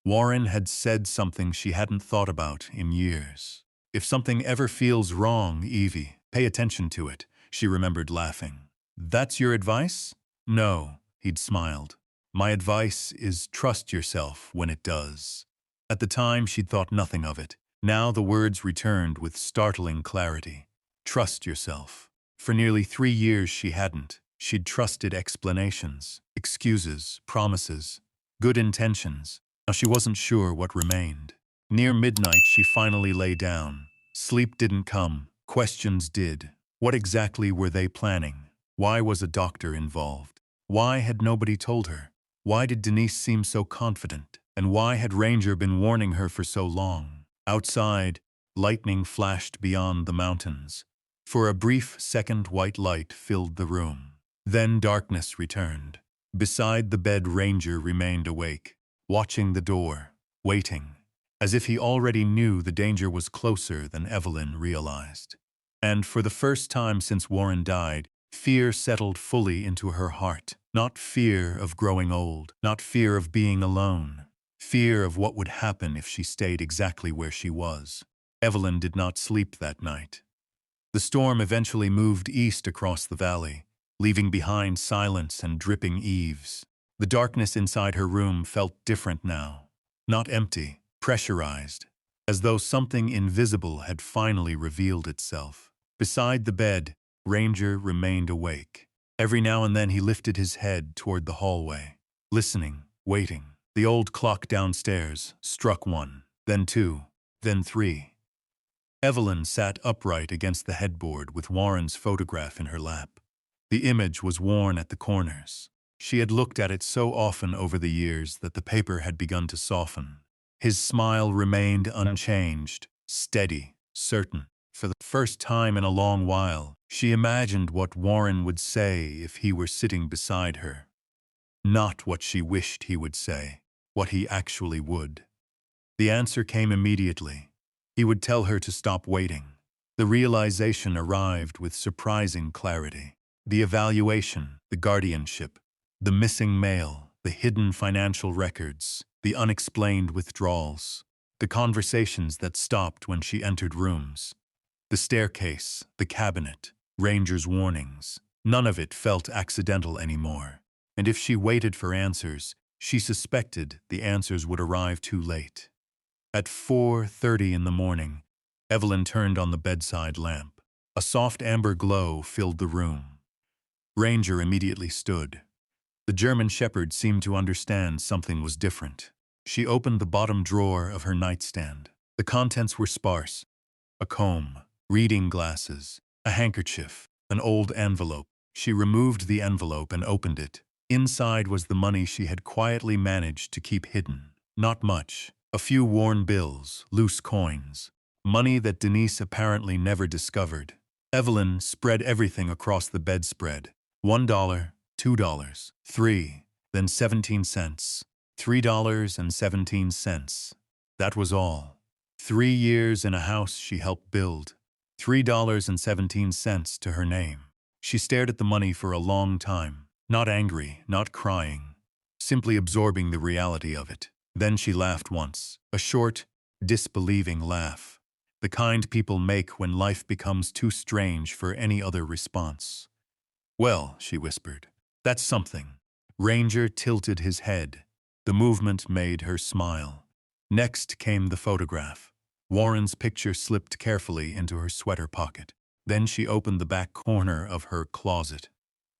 Warren had said something she hadn't thought about in years. "If something ever feels wrong, Evie, pay attention to it," she remembered laughing. "That's your advice?" "No," he'd smiled. "My advice is trust yourself when it does." At the time, she'd thought nothing of it. Now the words returned with startling clarity. Trust yourself. For nearly 3 years she hadn't. She'd trusted explanations, excuses, promises, good intentions. Now she wasn't sure what remained. Near midnight, she finally lay down. Sleep didn't come. Questions did. What exactly were they planning? Why was a doctor involved? Why had nobody told her? Why did Denise seem so confident? And why had Ranger been warning her for so long? Outside, lightning flashed beyond the mountains. For a brief second, white light filled the room. Then darkness returned. Beside the bed, Ranger remained awake, watching the door, waiting, as if he already knew the danger was closer than Evelyn realized. And for the first time since Warren died, fear settled fully into her heart. Not fear of growing old, not fear of being alone, fear of what would happen if she stayed exactly where she was. Evelyn did not sleep that night. The storm eventually moved east across the valley, leaving behind silence and dripping eaves. The darkness inside her room felt different now. Not empty, pressurized, as though something invisible had finally revealed itself. Beside the bed, Ranger remained awake. Every now and then he lifted his head toward the hallway, listening, waiting. The old clock downstairs struck 1, then 2, then 3. Evelyn sat upright against the headboard with Warren's photograph in her lap. The image was worn at the corners. She had looked at it so often over the years that the paper had begun to soften. His smile remained unchanged, steady, certain. For the first time in a long while, she imagined what Warren would say if he were sitting beside her. Not what she wished he would say, what he actually would. The answer came immediately. He would tell her to stop waiting. The realization arrived with surprising clarity. The evaluation, the guardianship, the missing mail, the hidden financial records, the unexplained withdrawals, the conversations that stopped when she entered rooms. The staircase, the cabinet, Ranger's warnings. None of it felt accidental anymore. And if she waited for answers, she suspected the answers would arrive too late. At 4:30 in the morning, Evelyn turned on the bedside lamp. A soft amber glow filled the room. Ranger immediately stood. The German shepherd seemed to understand something was different. She opened the bottom drawer of her nightstand. The contents were sparse. A comb, reading glasses, a handkerchief, an old envelope. She removed the envelope and opened it. Inside was the money she had quietly managed to keep hidden. Not much. A few worn bills, loose coins. Money that Denise apparently never discovered. Evelyn spread everything across the bedspread. $1, $2, $3, then 17 cents. $3.17. That was all. 3 years in a house she helped build. $3.17 to her name. She stared at the money for a long time, not angry, not crying, simply absorbing the reality of it. Then she laughed once, a short, disbelieving laugh, the kind people make when life becomes too strange for any other response. "Well," she whispered, "that's something." Ranger tilted his head. The movement made her smile. Next came the photograph. Warren's picture slipped carefully into her sweater pocket. Then she opened the back corner of her closet.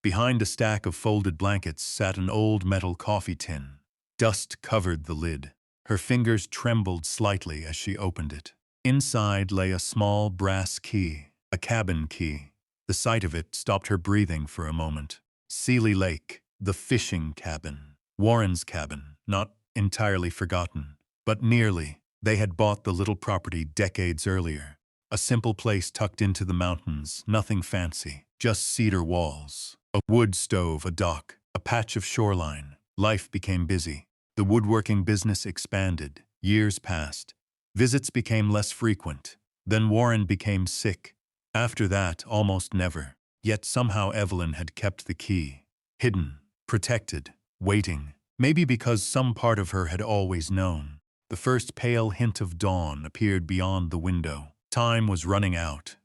Behind a stack of folded blankets sat an old metal coffee tin. Dust covered the lid. Her fingers trembled slightly as she opened it. Inside lay a small brass key, a cabin key. The sight of it stopped her breathing for a moment. Sealy Lake, the fishing cabin. Warren's cabin, not entirely forgotten, but nearly. They had bought the little property decades earlier. A simple place tucked into the mountains, nothing fancy, just cedar walls. A wood stove, a dock, a patch of shoreline. Life became busy. The woodworking business expanded. Years passed. Visits became less frequent. Then Warren became sick. After that, almost never. Yet somehow Evelyn had kept the key. Hidden, protected, waiting. Maybe because some part of her had always known. The first pale hint of dawn appeared beyond the window. Time was running out.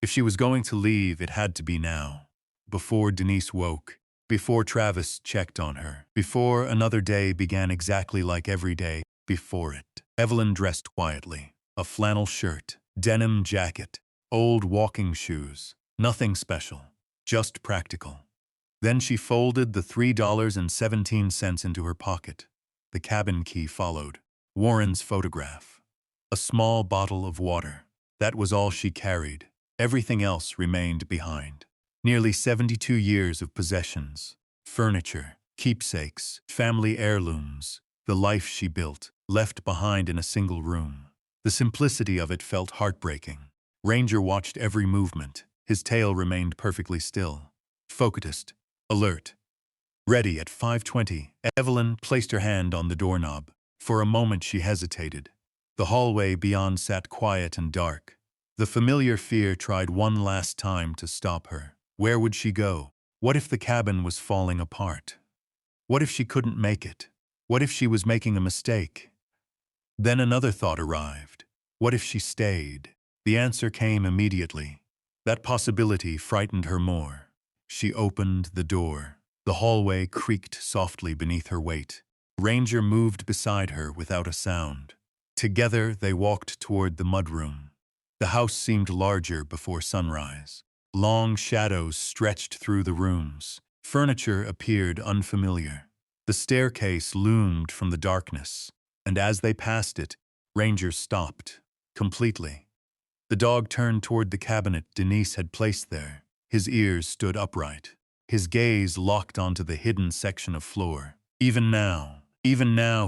If she was going to leave, it had to be now. Before Denise woke. Before Travis checked on her. Before another day began exactly like every day before it. Evelyn dressed quietly. A flannel shirt, denim jacket, old walking shoes. Nothing special. Just practical. Then she folded the $3.17 into her pocket. The cabin key followed. Warren's photograph. A small bottle of water. That was all she carried. Everything else remained behind. Nearly 72 years of possessions. Furniture, keepsakes, family heirlooms. The life she built, left behind in a single room. The simplicity of it felt heartbreaking. Ranger watched every movement. His tail remained perfectly still. Focused. Alert. Ready at 5:20. Evelyn placed her hand on the doorknob. For a moment she hesitated. The hallway beyond sat quiet and dark. The familiar fear tried one last time to stop her. Where would she go? What if the cabin was falling apart? What if she couldn't make it? What if she was making a mistake? Then another thought arrived. What if she stayed? The answer came immediately. That possibility frightened her more. She opened the door. The hallway creaked softly beneath her weight. Ranger moved beside her without a sound. Together they walked toward the mudroom. The house seemed larger before sunrise. Long shadows stretched through the rooms. Furniture appeared unfamiliar. The staircase loomed from the darkness, and as they passed it, Ranger stopped, completely. The dog turned toward the cabinet Denise had placed there. His ears stood upright. His gaze locked onto the hidden section of floor. Even now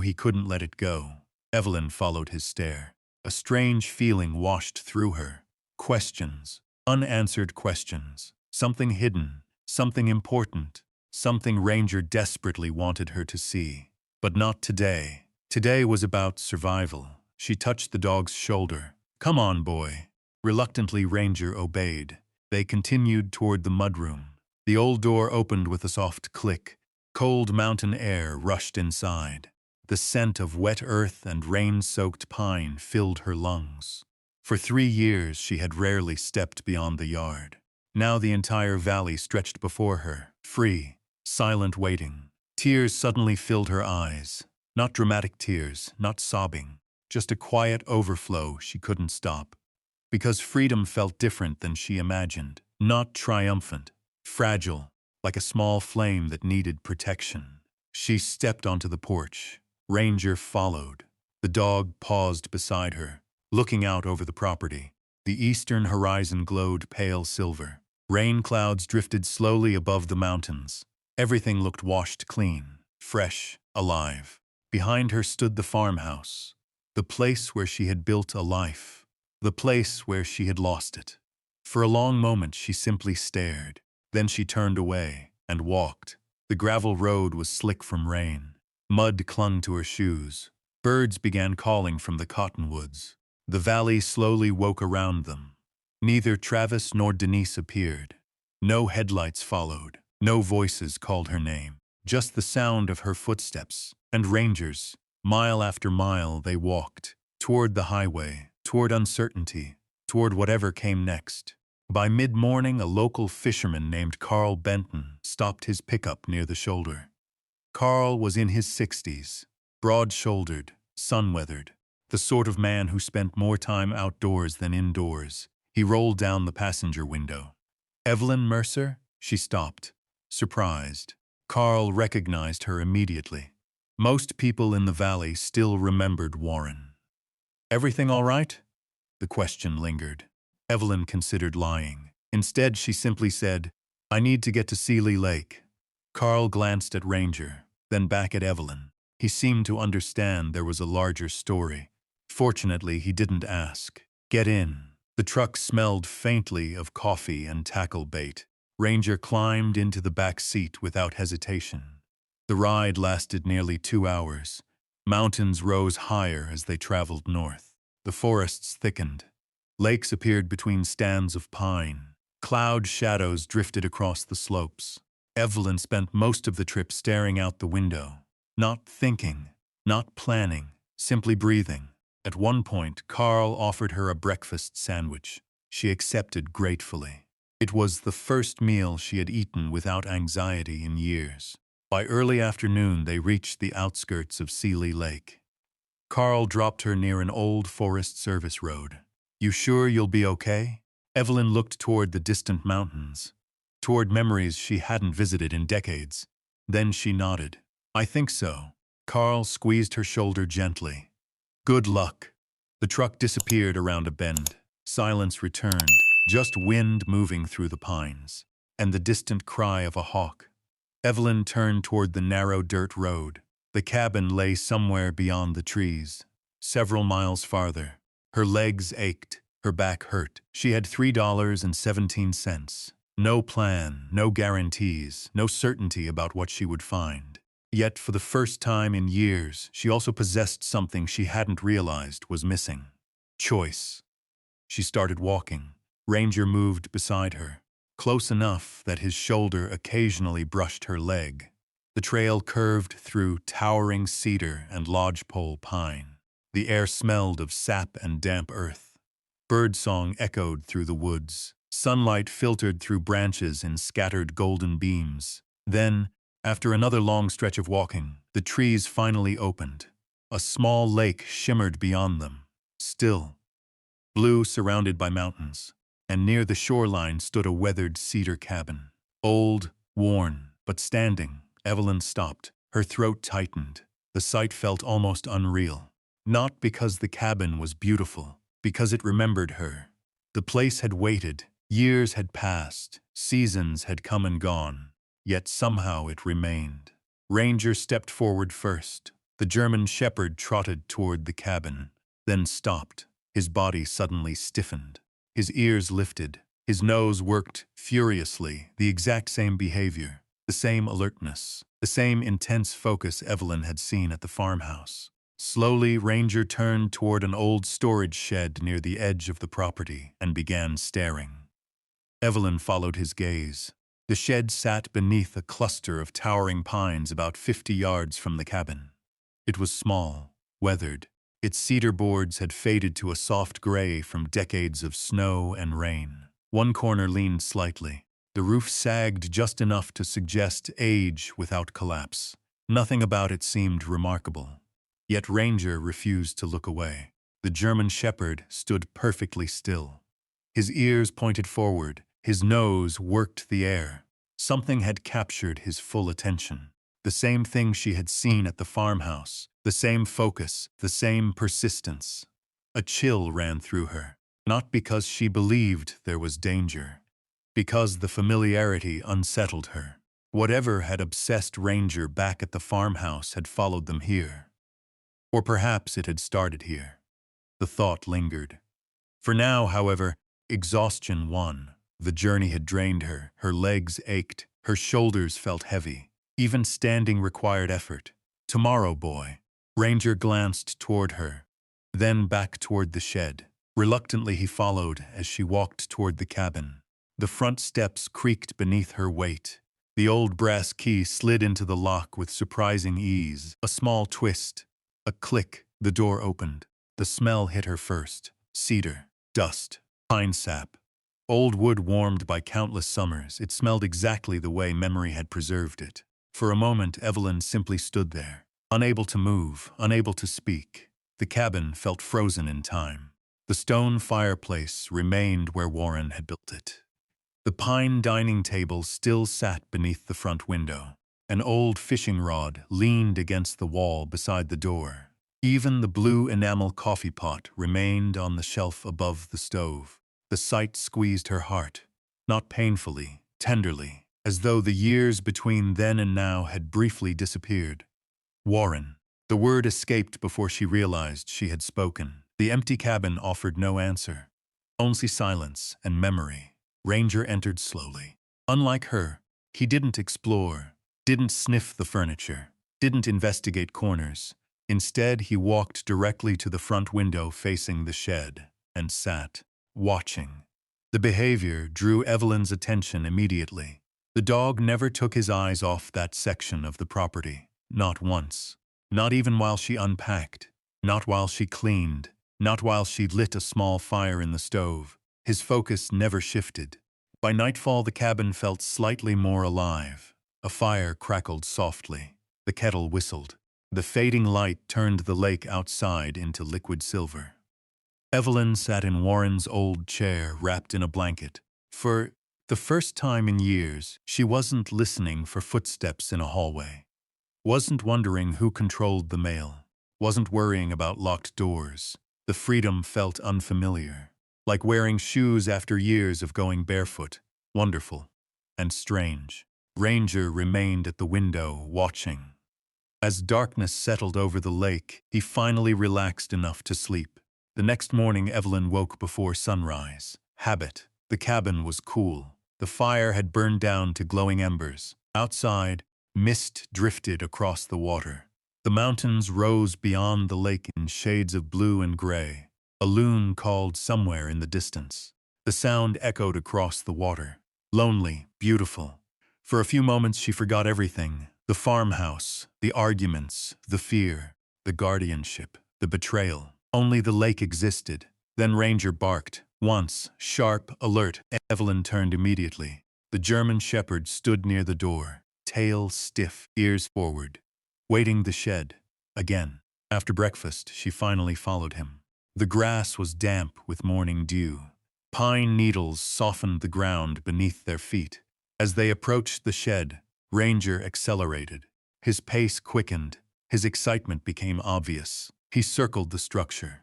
he couldn't let it go. Evelyn followed his stare. A strange feeling washed through her. Questions. Unanswered questions. Something hidden. Something important. Something Ranger desperately wanted her to see. But not today. Today was about survival. She touched the dog's shoulder. "Come on, boy." Reluctantly, Ranger obeyed. They continued toward the mudroom. The old door opened with a soft click. Cold mountain air rushed inside. The scent of wet earth and rain-soaked pine filled her lungs. For 3 years she had rarely stepped beyond the yard. Now the entire valley stretched before her, free, silent, waiting. Tears suddenly filled her eyes. Not dramatic tears, not sobbing. Just a quiet overflow she couldn't stop. Because freedom felt different than she imagined. Not triumphant. Fragile, like a small flame that needed protection. She stepped onto the porch. Ranger followed. The dog paused beside her, looking out over the property. The eastern horizon glowed pale silver. Rain clouds drifted slowly above the mountains. Everything looked washed clean, fresh, alive. Behind her stood the farmhouse, the place where she had built a life, the place where she had lost it. For a long moment she simply stared. Then she turned away and walked. The gravel road was slick from rain. Mud clung to her shoes. Birds began calling from the cottonwoods. The valley slowly woke around them. Neither Travis nor Denise appeared. No headlights followed. No voices called her name. Just the sound of her footsteps. And Ranger's. Mile after mile they walked. Toward the highway. Toward uncertainty. Toward whatever came next. By mid-morning, a local fisherman named Carl Benton stopped his pickup near the shoulder. Carl was in his 60s, broad-shouldered, sun-weathered, the sort of man who spent more time outdoors than indoors. He rolled down the passenger window. "Evelyn Mercer?" She stopped, surprised. Carl recognized her immediately. Most people in the valley still remembered Warren. "Everything all right?" The question lingered. Evelyn considered lying. Instead, she simply said, "I need to get to Seeley Lake." Carl glanced at Ranger, then back at Evelyn. He seemed to understand there was a larger story. Fortunately, he didn't ask. "Get in." The truck smelled faintly of coffee and tackle bait. Ranger climbed into the back seat without hesitation. The ride lasted nearly 2 hours. Mountains rose higher as they traveled north. The forests thickened. Lakes appeared between stands of pine. Cloud shadows drifted across the slopes. Evelyn spent most of the trip staring out the window. Not thinking, not planning, simply breathing. At one point, Carl offered her a breakfast sandwich. She accepted gratefully. It was the first meal she had eaten without anxiety in years. By early afternoon, they reached the outskirts of Seeley Lake. Carl dropped her near an old Forest Service road. "You sure you'll be okay?" Evelyn looked toward the distant mountains. toward memories she hadn't visited in decades. Then she nodded. "I think so." Carl squeezed her shoulder gently. "Good luck." The truck disappeared around a bend. Silence returned, just wind moving through the pines, and the distant cry of a hawk. Evelyn turned toward the narrow dirt road. The cabin lay somewhere beyond the trees, several miles farther. Her legs ached, her back hurt. She had $3.17. No plan, no guarantees, no certainty about what she would find. Yet, for the first time in years, she also possessed something she hadn't realized was missing. Choice. She started walking. Ranger moved beside her, close enough that his shoulder occasionally brushed her leg. The trail curved through towering cedar and lodgepole pine. The air smelled of sap and damp earth. Birdsong echoed through the woods. Sunlight filtered through branches in scattered golden beams. Then, after another long stretch of walking, the trees finally opened. A small lake shimmered beyond them, still, blue, surrounded by mountains, and near the shoreline stood a weathered cedar cabin. Old, worn, but standing. Evelyn stopped. Her throat tightened. The sight felt almost unreal. Not because the cabin was beautiful, because it remembered her. The place had waited. Years had passed. Seasons had come and gone. Yet somehow it remained. Ranger stepped forward first. The German shepherd trotted toward the cabin, then stopped. His body suddenly stiffened. His ears lifted. His nose worked furiously, the exact same behavior, the same alertness, the same intense focus Evelyn had seen at the farmhouse. Slowly, Ranger turned toward an old storage shed near the edge of the property and began staring. Evelyn followed his gaze. The shed sat beneath a cluster of towering pines about 50 yards from the cabin. It was small, weathered. Its cedar boards had faded to a soft gray from decades of snow and rain. One corner leaned slightly. The roof sagged just enough to suggest age without collapse. Nothing about it seemed remarkable. Yet Ranger refused to look away. The German shepherd stood perfectly still. His ears pointed forward. His nose worked the air. Something had captured his full attention. The same thing she had seen at the farmhouse. The same focus, the same persistence. A chill ran through her, not because she believed there was danger, because the familiarity unsettled her. Whatever had obsessed Ranger back at the farmhouse had followed them here. Or perhaps it had started here. The thought lingered. For now, however, exhaustion won. The journey had drained her. Her legs ached. Her shoulders felt heavy. Even standing required effort. "Tomorrow, boy." Ranger glanced toward her, then back toward the shed. Reluctantly he followed as she walked toward the cabin. The front steps creaked beneath her weight. The old brass key slid into the lock with surprising ease. A small twist. A click. The door opened. The smell hit her first. Cedar. Dust. Pine sap. Old wood warmed by countless summers. It smelled exactly the way memory had preserved it. For a moment, Evelyn simply stood there, unable to move, unable to speak. The cabin felt frozen in time. The stone fireplace remained where Warren had built it. The pine dining table still sat beneath the front window. An old fishing rod leaned against the wall beside the door. Even the blue enamel coffee pot remained on the shelf above the stove. The sight squeezed her heart, not painfully, tenderly, as though the years between then and now had briefly disappeared. Warren. The word escaped before she realized she had spoken. The empty cabin offered no answer. Only silence and memory. Ranger entered slowly. Unlike her, he didn't explore, didn't sniff the furniture, didn't investigate corners. Instead, he walked directly to the front window facing the shed and sat, watching. The behavior drew Evelyn's attention immediately. The dog never took his eyes off that section of the property. Not once. Not even while she unpacked. Not while she cleaned. Not while she lit a small fire in the stove. His focus never shifted. By nightfall, the cabin felt slightly more alive. A fire crackled softly. The kettle whistled. The fading light turned the lake outside into liquid silver. Evelyn sat in Warren's old chair, wrapped in a blanket. For The first time in years, she wasn't listening for footsteps in a hallway. Wasn't wondering who controlled the mail. Wasn't worrying about locked doors. The freedom felt unfamiliar. Like wearing shoes after years of going barefoot. Wonderful. And strange. Ranger remained at the window, watching. As darkness settled over the lake, he finally relaxed enough to sleep. The next morning, Evelyn woke before sunrise. Habit. The cabin was cool. The fire had burned down to glowing embers. Outside, mist drifted across the water. The mountains rose beyond the lake in shades of blue and gray. A loon called somewhere in the distance. The sound echoed across the water. Lonely, beautiful. For a few moments she forgot everything. The farmhouse, the arguments, the fear, the guardianship, the betrayal. Only the lake existed. Then Ranger barked. Once, sharp, alert, Evelyn turned immediately. The German shepherd stood near the door, tail stiff, ears forward, waiting the shed. Again. After breakfast, she finally followed him. The grass was damp with morning dew. Pine needles softened the ground beneath their feet. As they approached the shed, Ranger accelerated. His pace quickened. His excitement became obvious. He circled the structure,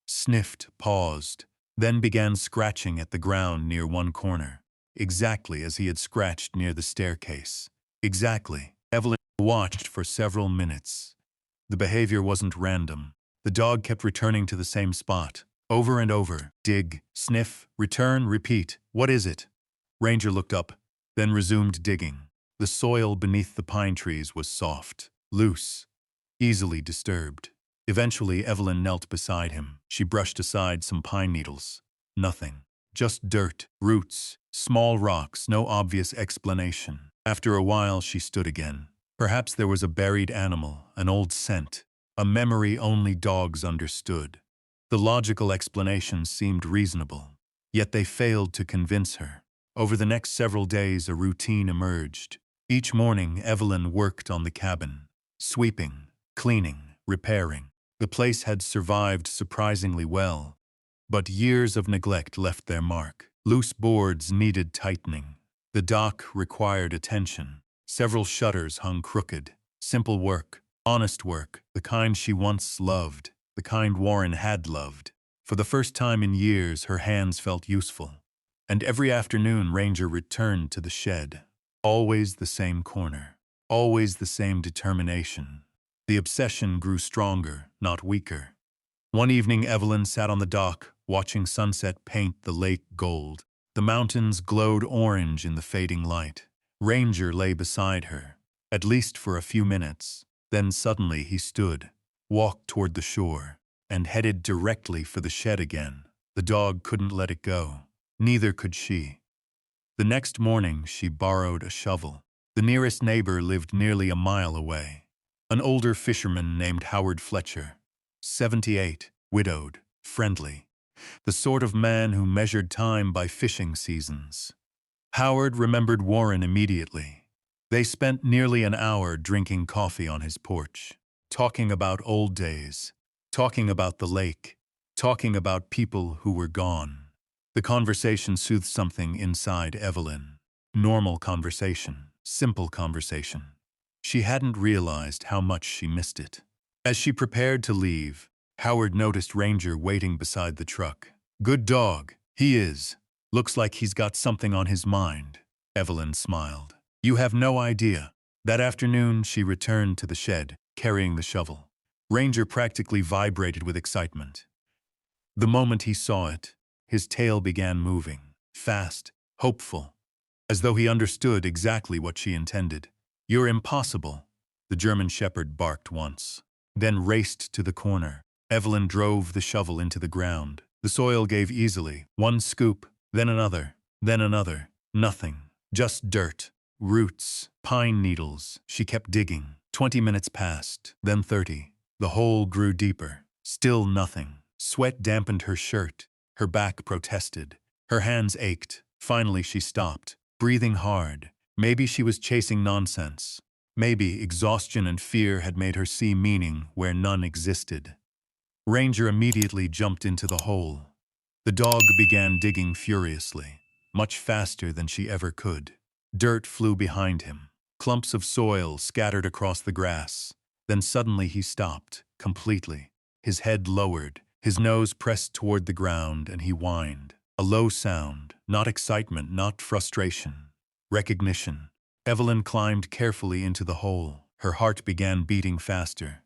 sniffed, paused, then began scratching at the ground near one corner, exactly as he had scratched near the staircase. Exactly. Evelyn watched for several minutes. The behavior wasn't random. The dog kept returning to the same spot, over and over. Dig, sniff, return, repeat. What is it? Ranger looked up, then resumed digging. The soil beneath the pine trees was soft, loose, easily disturbed. Eventually, Evelyn knelt beside him. She brushed aside some pine needles. Nothing. Just dirt, roots, small rocks, no obvious explanation. After a while, she stood again. Perhaps there was a buried animal, an old scent, a memory only dogs understood. The logical explanations seemed reasonable, yet they failed to convince her. Over the next several days, a routine emerged. Each morning, Evelyn worked on the cabin, sweeping, cleaning, repairing. The place had survived surprisingly well, but years of neglect left their mark. Loose boards needed tightening. The dock required attention. Several shutters hung crooked. Simple work, honest work, the kind she once loved, the kind Warren had loved. For the first time in years, her hands felt useful. And every afternoon, Ranger returned to the shed. Always the same corner. Always the same determination. The obsession grew stronger, not weaker. One evening, Evelyn sat on the dock, watching sunset paint the lake gold. The mountains glowed orange in the fading light. Ranger lay beside her, at least for a few minutes. Then suddenly he stood, walked toward the shore, and headed directly for the shed again. The dog couldn't let it go. Neither could she. The next morning, she borrowed a shovel. The nearest neighbor lived nearly a mile away. An older fisherman named Howard Fletcher, 78, widowed, friendly. The sort of man who measured time by fishing seasons. Howard remembered Warren immediately. They spent nearly an hour drinking coffee on his porch, talking about old days, talking about the lake, talking about people who were gone. The conversation soothed something inside Evelyn. Normal conversation, simple conversation. She hadn't realized how much she missed it. As she prepared to leave, Howard noticed Ranger waiting beside the truck. Good dog, he is. Looks like he's got something on his mind. Evelyn smiled. You have no idea. That afternoon, she returned to the shed, carrying the shovel. Ranger practically vibrated with excitement. The moment he saw it, his tail began moving, fast, hopeful, as though he understood exactly what she intended. You're impossible, the German shepherd barked once, then raced to the corner. Evelyn drove the shovel into the ground. The soil gave easily, one scoop, then another, nothing, just dirt, roots, pine needles. She kept digging. 20 minutes passed, then 30. The hole grew deeper. Still nothing. Sweat dampened her shirt. Her back protested. Her hands ached. Finally she stopped, breathing hard. Maybe she was chasing nonsense. Maybe exhaustion and fear had made her see meaning where none existed. Ranger immediately jumped into the hole. The dog began digging furiously. much faster than she ever could. Dirt flew behind him. Clumps of soil scattered across the grass. Then suddenly he stopped, completely. His head lowered, his nose pressed toward the ground, and he whined. A low sound, not excitement, not frustration. Recognition. Evelyn climbed carefully into the hole. Her heart began beating faster.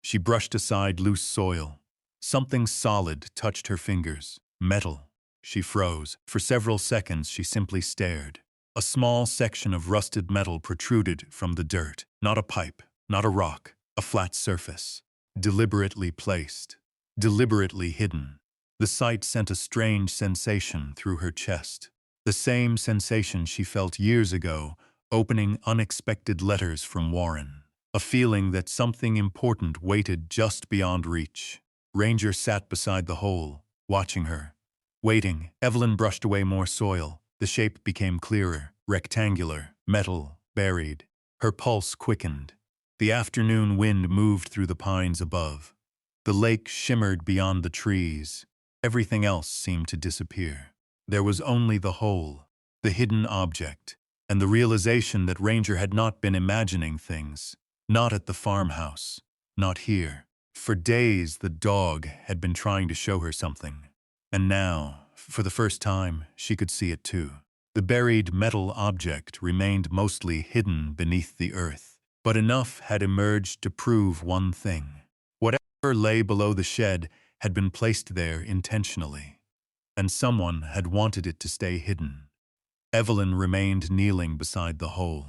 She brushed aside loose soil. Something solid touched her fingers. Metal. She froze. For several seconds she simply stared. A small section of rusted metal protruded from the dirt. Not a pipe, not a rock, a flat surface. Deliberately placed. Deliberately hidden. The sight sent a strange sensation through her chest. The same sensation she felt years ago, opening unexpected letters from Warren. A feeling that something important waited just beyond reach. Ranger sat beside the hole, watching her. Waiting, Evelyn brushed away more soil. The shape became clearer, rectangular, metal, buried. Her pulse quickened. The afternoon wind moved through the pines above. The lake shimmered beyond the trees. Everything else seemed to disappear. There was only the hole, the hidden object, and the realization that Ranger had not been imagining things. Not at the farmhouse. Not here. For days, the dog had been trying to show her something. And now, for the first time, she could see it too. The buried metal object remained mostly hidden beneath the earth. But enough had emerged to prove one thing. Whatever lay below the shed had been placed there intentionally. And someone had wanted it to stay hidden. Evelyn remained kneeling beside the hole.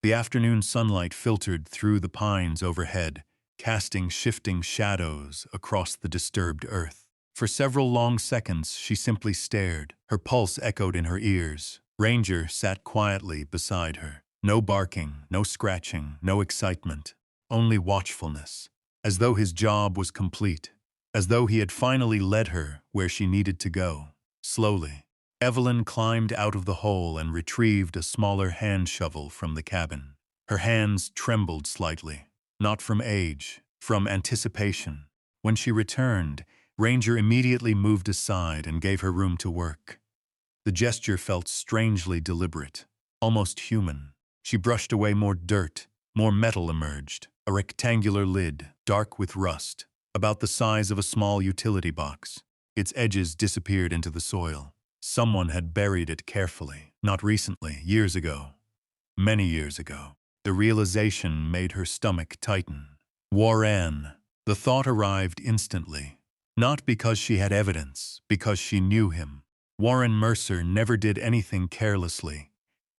The afternoon sunlight filtered through the pines overhead, casting shifting shadows across the disturbed earth. For several long seconds, she simply stared. Her pulse echoed in her ears. Ranger sat quietly beside her. No barking, no scratching, no excitement, only watchfulness. As though his job was complete. As though he had finally led her where she needed to go. Slowly, Evelyn climbed out of the hole and retrieved a smaller hand shovel from the cabin. Her hands trembled slightly. Not from age, from anticipation. When she returned, Ranger immediately moved aside and gave her room to work. The gesture felt strangely deliberate, almost human. She brushed away more dirt. More metal emerged. A rectangular lid, dark with rust, about the size of a small utility box. Its edges disappeared into the soil. Someone had buried it carefully. Not recently, years ago. Many years ago. The realization made her stomach tighten. Warren. The thought arrived instantly. Not because she had evidence, because she knew him. Warren Mercer never did anything carelessly.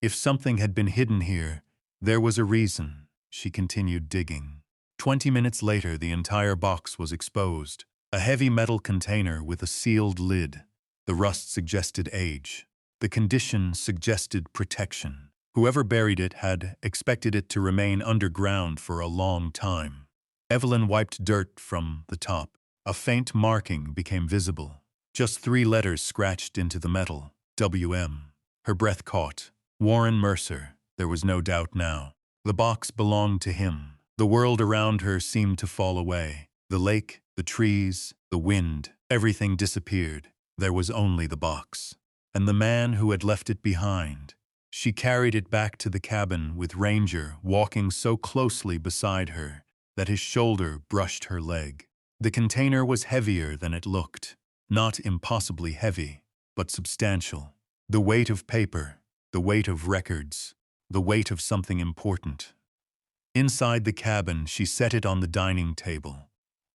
If something had been hidden here, there was a reason. She continued digging. 20 minutes later, the entire box was exposed. A heavy metal container with a sealed lid. The rust suggested age. The condition suggested protection. Whoever buried it had expected it to remain underground for a long time. Evelyn wiped dirt from the top. A faint marking became visible. Just 3 letters scratched into the metal. WM. Her breath caught. Warren Mercer. There was no doubt now. The box belonged to him. The world around her seemed to fall away. The lake, the trees, the wind, everything disappeared. There was only the box. And the man who had left it behind. She carried it back to the cabin with Ranger walking so closely beside her that his shoulder brushed her leg. The container was heavier than it looked. Not impossibly heavy, but substantial. The weight of paper, the weight of records, the weight of something important. Inside the cabin, she set it on the dining table.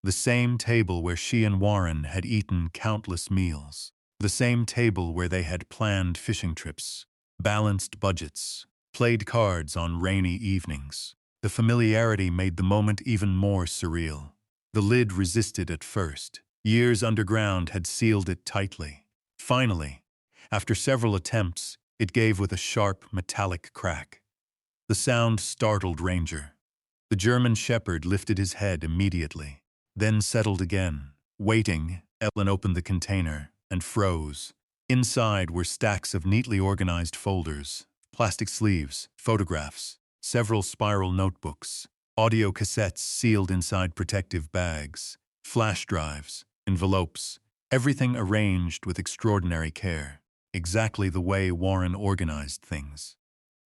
The same table where she and Warren had eaten countless meals. The same table where they had planned fishing trips, balanced budgets, played cards on rainy evenings. The familiarity made the moment even more surreal. The lid resisted at first. Years underground had sealed it tightly. Finally, after several attempts, it gave with a sharp, metallic crack. The sound startled Ranger. The German shepherd lifted his head immediately, then settled again. Waiting, Evelyn opened the container and froze. Inside were stacks of neatly organized folders, plastic sleeves, photographs, several spiral notebooks, audio cassettes sealed inside protective bags, flash drives, envelopes, everything arranged with extraordinary care. exactly the way Warren organized things.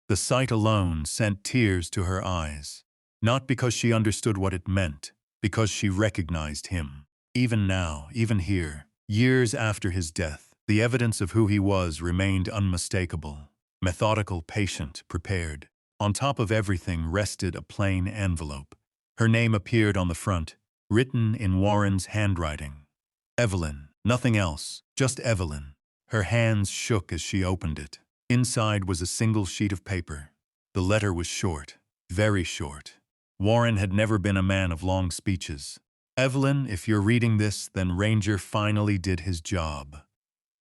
The sight alone sent tears to her eyes, not because she understood what it meant, because she recognized him. Even now, even here, years after his death, the evidence of who he was remained unmistakable. Methodical, patient, prepared. On top of everything rested a plain envelope. Her name appeared on the front, written in Warren's handwriting. Evelyn, nothing else, just Evelyn. Her hands shook as she opened it. Inside was a single sheet of paper. The letter was short, very short. Warren had never been a man of long speeches. Evelyn, if you're reading this, then Ranger finally did his job.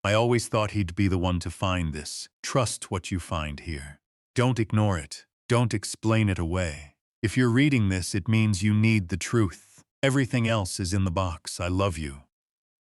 I always thought he'd be the one to find this. Trust what you find here. Don't ignore it. Don't explain it away. If you're reading this, it means you need the truth. Everything else is in the box. I love you.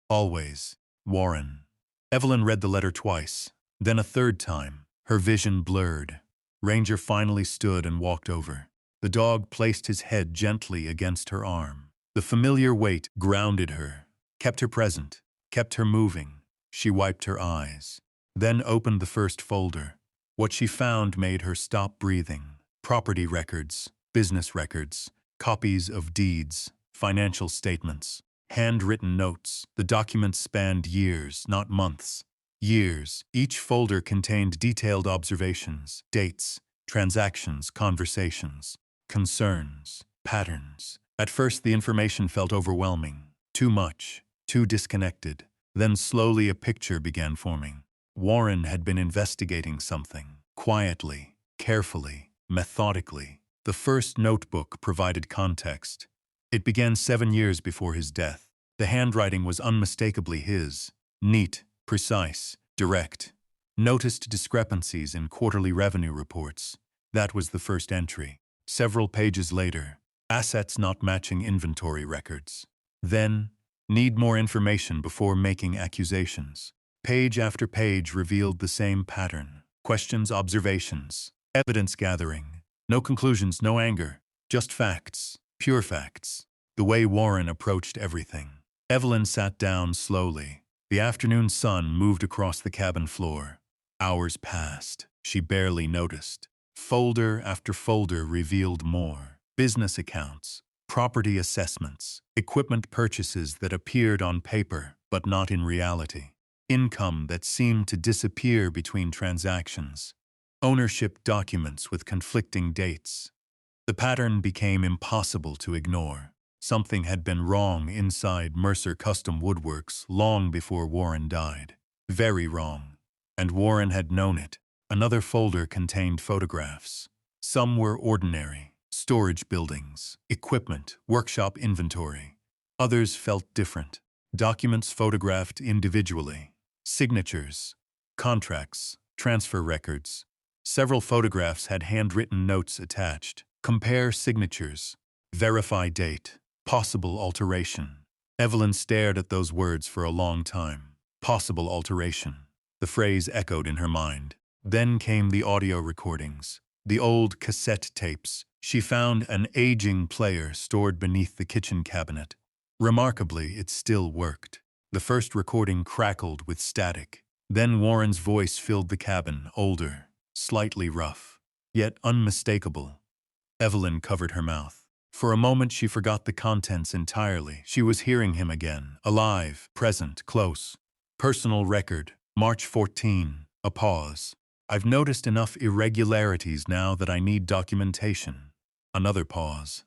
Always, Warren. Evelyn read the letter twice. Then a third time, her vision blurred. Ranger finally stood and walked over. The dog placed his head gently against her arm. The familiar weight grounded her, kept her present, kept her moving. She wiped her eyes, then opened the first folder. What she found made her stop breathing. Property records, business records, copies of deeds, financial statements, handwritten notes. The documents spanned years, not months. Years. Each folder contained detailed observations, dates, transactions, conversations, concerns, patterns. At first, the information felt overwhelming. Too much, too disconnected. Then slowly a picture began forming. Warren had been investigating something. Quietly, carefully, methodically. The first notebook provided context. It began 7 years before his death. The handwriting was unmistakably his. Neat, precise, direct. Noticed discrepancies in quarterly revenue reports. That was the first entry. Several pages later, assets not matching inventory records. Then, need more information before making accusations. Page after page revealed the same pattern. Questions, observations, evidence gathering. No conclusions, no anger. Just facts, pure facts. The way Warren approached everything. Evelyn sat down slowly. The afternoon sun moved across the cabin floor. Hours passed. She barely noticed. Folder after folder revealed more. Business accounts, property assessments, equipment purchases that appeared on paper but not in reality. Income that seemed to disappear between transactions. Ownership documents with conflicting dates. The pattern became impossible to ignore. Something had been wrong inside Mercer Custom Woodworks long before Warren died. Very wrong. And Warren had known it. Another folder contained photographs. Some were ordinary. Storage buildings, equipment, workshop inventory. Others felt different. Documents photographed individually. Signatures, contracts, transfer records. Several photographs had handwritten notes attached. Compare signatures. Verify date. Possible alteration. Evelyn stared at those words for a long time. Possible alteration. The phrase echoed in her mind. Then came the audio recordings. The old cassette tapes. She found an aging player stored beneath the kitchen cabinet. Remarkably, it still worked. The first recording crackled with static. Then Warren's voice filled the cabin, older, slightly rough, yet unmistakable. Evelyn covered her mouth. For a moment she forgot the contents entirely. She was hearing him again, alive, present, close. Personal record, March 14, a pause. I've noticed enough irregularities now that I need documentation. Another pause.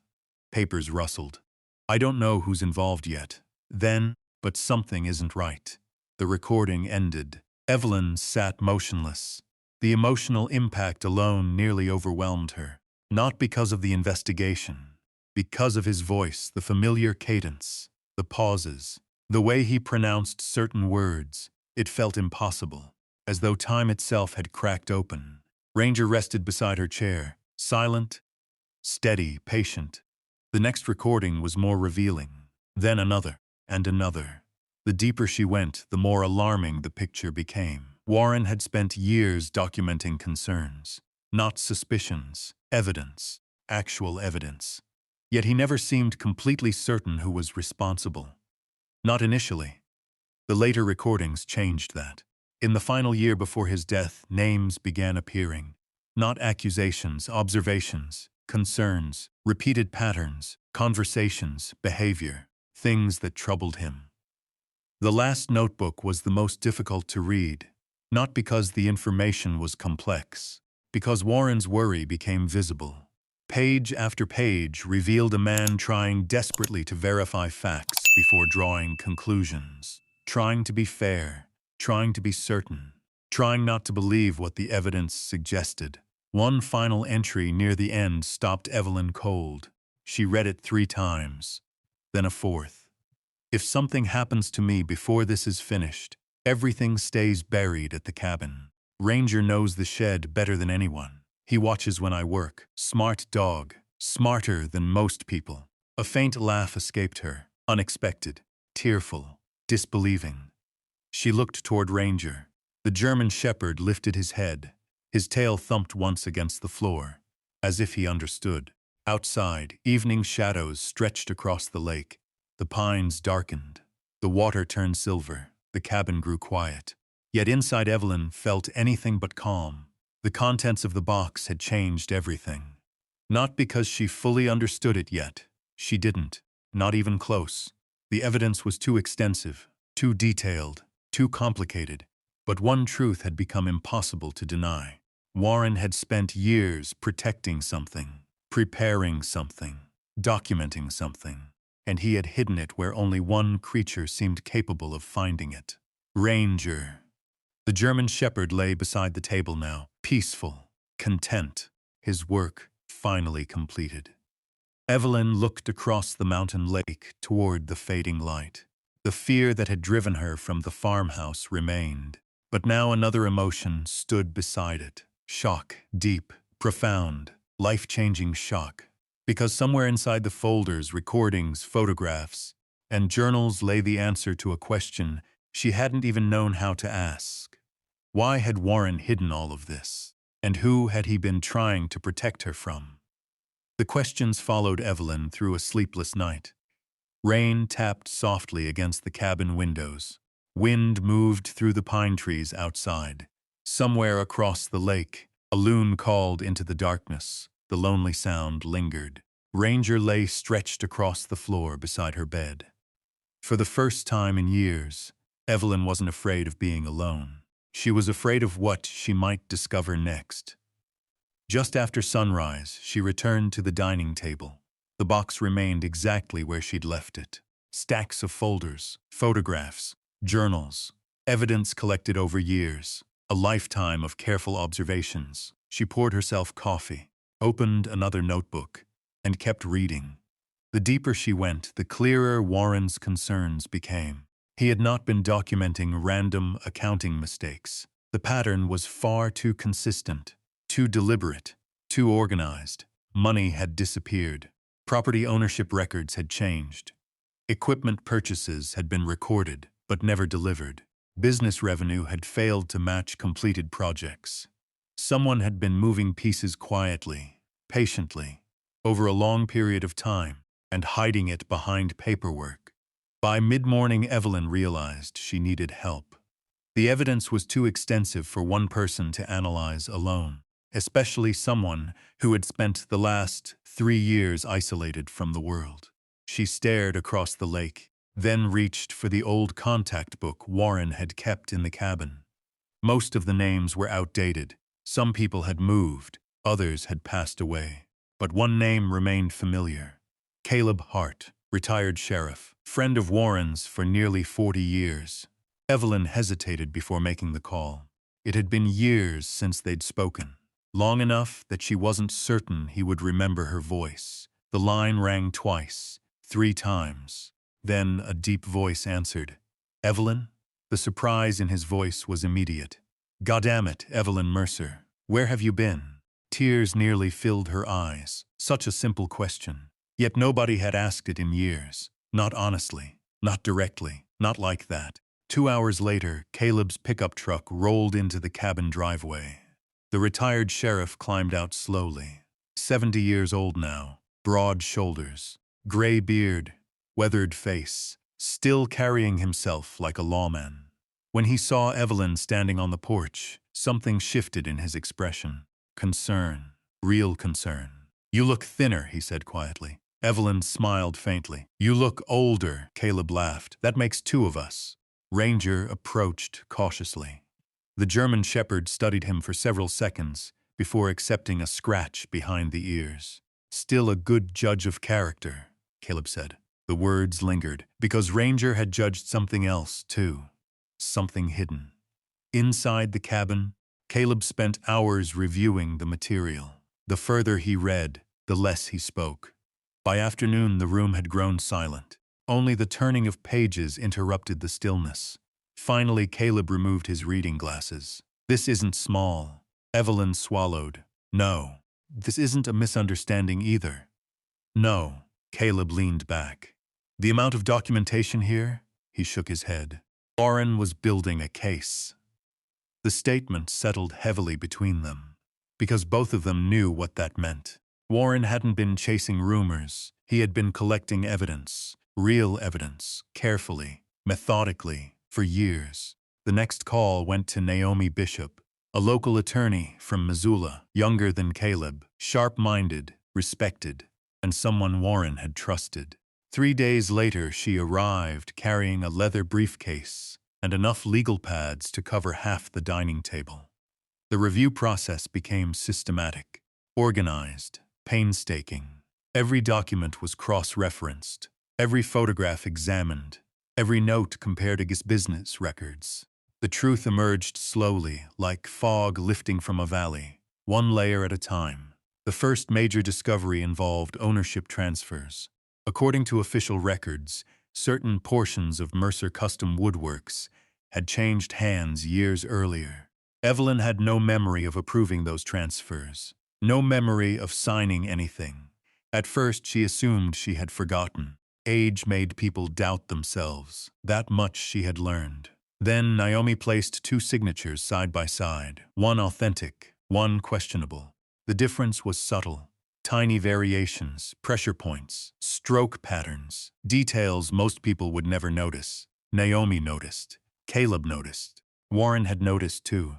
Papers rustled. I don't know who's involved yet. Then, but something isn't right. The recording ended. Evelyn sat motionless. The emotional impact alone nearly overwhelmed her. Not because of the investigation. Because of his voice, the familiar cadence, the pauses, the way he pronounced certain words. It felt impossible, as though time itself had cracked open. Ranger rested beside her chair, silent, steady, patient. The next recording was more revealing. Then another, and another. The deeper she went, the more alarming the picture became. Warren had spent years documenting concerns, not suspicions, evidence, actual evidence. Yet he never seemed completely certain who was responsible. Not initially. The later recordings changed that. In the final year before his death, names began appearing. Not accusations, observations, concerns, repeated patterns, conversations, behavior, things that troubled him. The last notebook was the most difficult to read, not because the information was complex, because Warren's worry became visible. Page after page revealed a man trying desperately to verify facts before drawing conclusions, trying to be fair, trying to be certain, trying not to believe what the evidence suggested. One final entry near the end stopped Evelyn cold. She read it 3 times, then a 4th. If something happens to me before this is finished, everything stays buried at the cabin. Ranger knows the shed better than anyone. He watches when I work. Smart dog. Smarter than most people. A faint laugh escaped her. Unexpected. Tearful. Disbelieving. She looked toward Ranger. The German shepherd lifted his head. His tail thumped once against the floor, as if he understood. Outside, evening shadows stretched across the lake. The pines darkened. The water turned silver. The cabin grew quiet. Yet inside Evelyn felt anything but calm. The contents of the box had changed everything. Not because she fully understood it yet. She didn't. Not even close. The evidence was too extensive, too detailed, too complicated. But one truth had become impossible to deny. Warren had spent years protecting something, preparing something, documenting something, and he had hidden it where only one creature seemed capable of finding it. Ranger. The German shepherd lay beside the table now, peaceful, content, his work finally completed. Evelyn looked across the mountain lake toward the fading light. The fear that had driven her from the farmhouse remained, but now another emotion stood beside it. Shock, deep, profound, life-changing shock. Because somewhere inside the folders, recordings, photographs, and journals lay the answer to a question she hadn't even known how to ask. Why had Warren hidden all of this? And who had he been trying to protect her from? The questions followed Evelyn through a sleepless night. Rain tapped softly against the cabin windows. Wind moved through the pine trees outside. Somewhere across the lake, a loon called into the darkness. The lonely sound lingered. Ranger lay stretched across the floor beside her bed. For the first time in years, Evelyn wasn't afraid of being alone. She was afraid of what she might discover next. Just after sunrise, she returned to the dining table. The box remained exactly where she'd left it. Stacks of folders, photographs, journals, evidence collected over years, a lifetime of careful observations. She poured herself coffee, opened another notebook, and kept reading. The deeper she went, the clearer Warren's concerns became. He had not been documenting random accounting mistakes. The pattern was far too consistent, too deliberate, too organized. Money had disappeared. Property ownership records had changed. Equipment purchases had been recorded, but never delivered. Business revenue had failed to match completed projects. Someone had been moving pieces quietly, patiently, over a long period of time, and hiding it behind paperwork. By mid-morning, Evelyn realized she needed help. The evidence was too extensive for one person to analyze alone, especially someone who had spent the last 3 years isolated from the world. She stared across the lake, then reached for the old contact book Warren had kept in the cabin. Most of the names were outdated. Some people had moved, others had passed away. But one name remained familiar. Caleb Hart, retired sheriff, friend of Warren's for nearly 40 years. Evelyn hesitated before making the call. It had been years since they'd spoken, long enough that she wasn't certain he would remember her voice. The line rang twice, 3 times. Then a deep voice answered. "Evelyn?" The surprise in his voice was immediate. "Goddamn it, Evelyn Mercer. Where have you been?" Tears nearly filled her eyes. Such a simple question. Yet nobody had asked it in years. Not honestly, not directly, not like that. 2 hours later, Caleb's pickup truck rolled into the cabin driveway. The retired sheriff climbed out slowly. 70 years old now, broad shoulders, gray beard, weathered face, still carrying himself like a lawman. When he saw Evelyn standing on the porch, something shifted in his expression. Concern. Real concern. "You look thinner," he said quietly. Evelyn smiled faintly. "You look older," Caleb laughed. "That makes two of us." Ranger approached cautiously. The German shepherd studied him for several seconds before accepting a scratch behind the ears. "Still a good judge of character," Caleb said. The words lingered, because Ranger had judged something else, too. Something hidden. Inside the cabin, Caleb spent hours reviewing the material. The further he read, the less he spoke. By afternoon, the room had grown silent. Only the turning of pages interrupted the stillness. Finally, Caleb removed his reading glasses. "This isn't small." Evelyn swallowed. "No. This isn't a misunderstanding either." "No." Caleb leaned back. "The amount of documentation here?" He shook his head. Warren was building a case. The statement settled heavily between them, because both of them knew what that meant. Warren hadn't been chasing rumors. He had been collecting evidence, real evidence, carefully, methodically, for years. The next call went to Naomi Bishop, a local attorney from Missoula, younger than Caleb, sharp-minded, respected, and someone Warren had trusted. 3 days later, she arrived carrying a leather briefcase and enough legal pads to cover half the dining table. The review process became systematic, organized, painstaking. Every document was cross-referenced, every photograph examined, every note compared against business records. The truth emerged slowly, like fog lifting from a valley, one layer at a time. The first major discovery involved ownership transfers. According to official records, certain portions of Mercer Custom Woodworks had changed hands years earlier. Evelyn had no memory of approving those transfers, no memory of signing anything. At first, she assumed she had forgotten. Age made people doubt themselves. That much she had learned. Then Naomi placed 2 signatures side by side, one authentic, one questionable. The difference was subtle. Tiny variations, pressure points, stroke patterns, details most people would never notice. Naomi noticed. Caleb noticed. Warren had noticed too.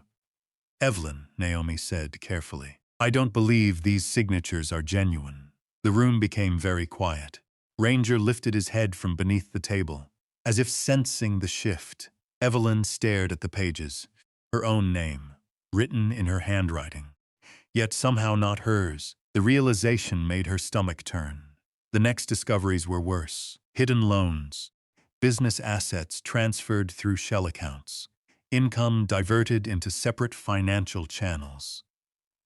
"Evelyn," Naomi said carefully, "I don't believe these signatures are genuine." The room became very quiet. Ranger lifted his head from beneath the table, as if sensing the shift. Evelyn stared at the pages, her own name, written in her handwriting. Yet somehow not hers. The realization made her stomach turn. The next discoveries were worse. Hidden loans, business assets transferred through shell accounts, income diverted into separate financial channels.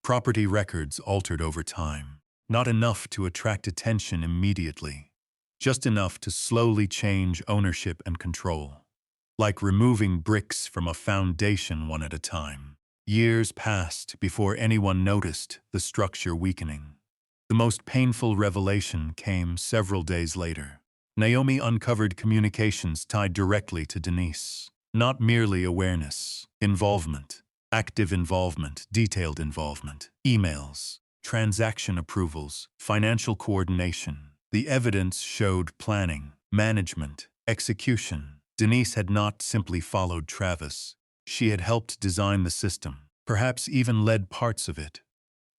Property records altered over time. Not enough to attract attention immediately, just enough to slowly change ownership and control. Like removing bricks from a foundation one at a time. Years passed before anyone noticed the structure weakening. The most painful revelation came several days later. Naomi uncovered communications tied directly to Denise. Not merely awareness, involvement, active involvement, detailed involvement, emails, transaction approvals, financial coordination. The evidence showed planning, management, execution. Denise had not simply followed Travis. She had helped design the system, perhaps even led parts of it.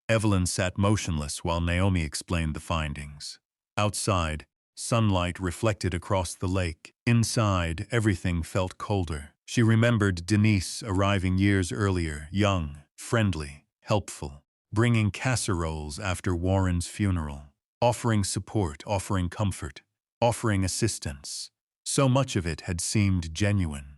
Evelyn sat motionless while Naomi explained the findings. Outside, sunlight reflected across the lake. Inside, everything felt colder. She remembered Denise arriving years earlier, young, friendly, helpful, bringing casseroles after Warren's funeral, offering support, offering comfort, offering assistance. So much of it had seemed genuine.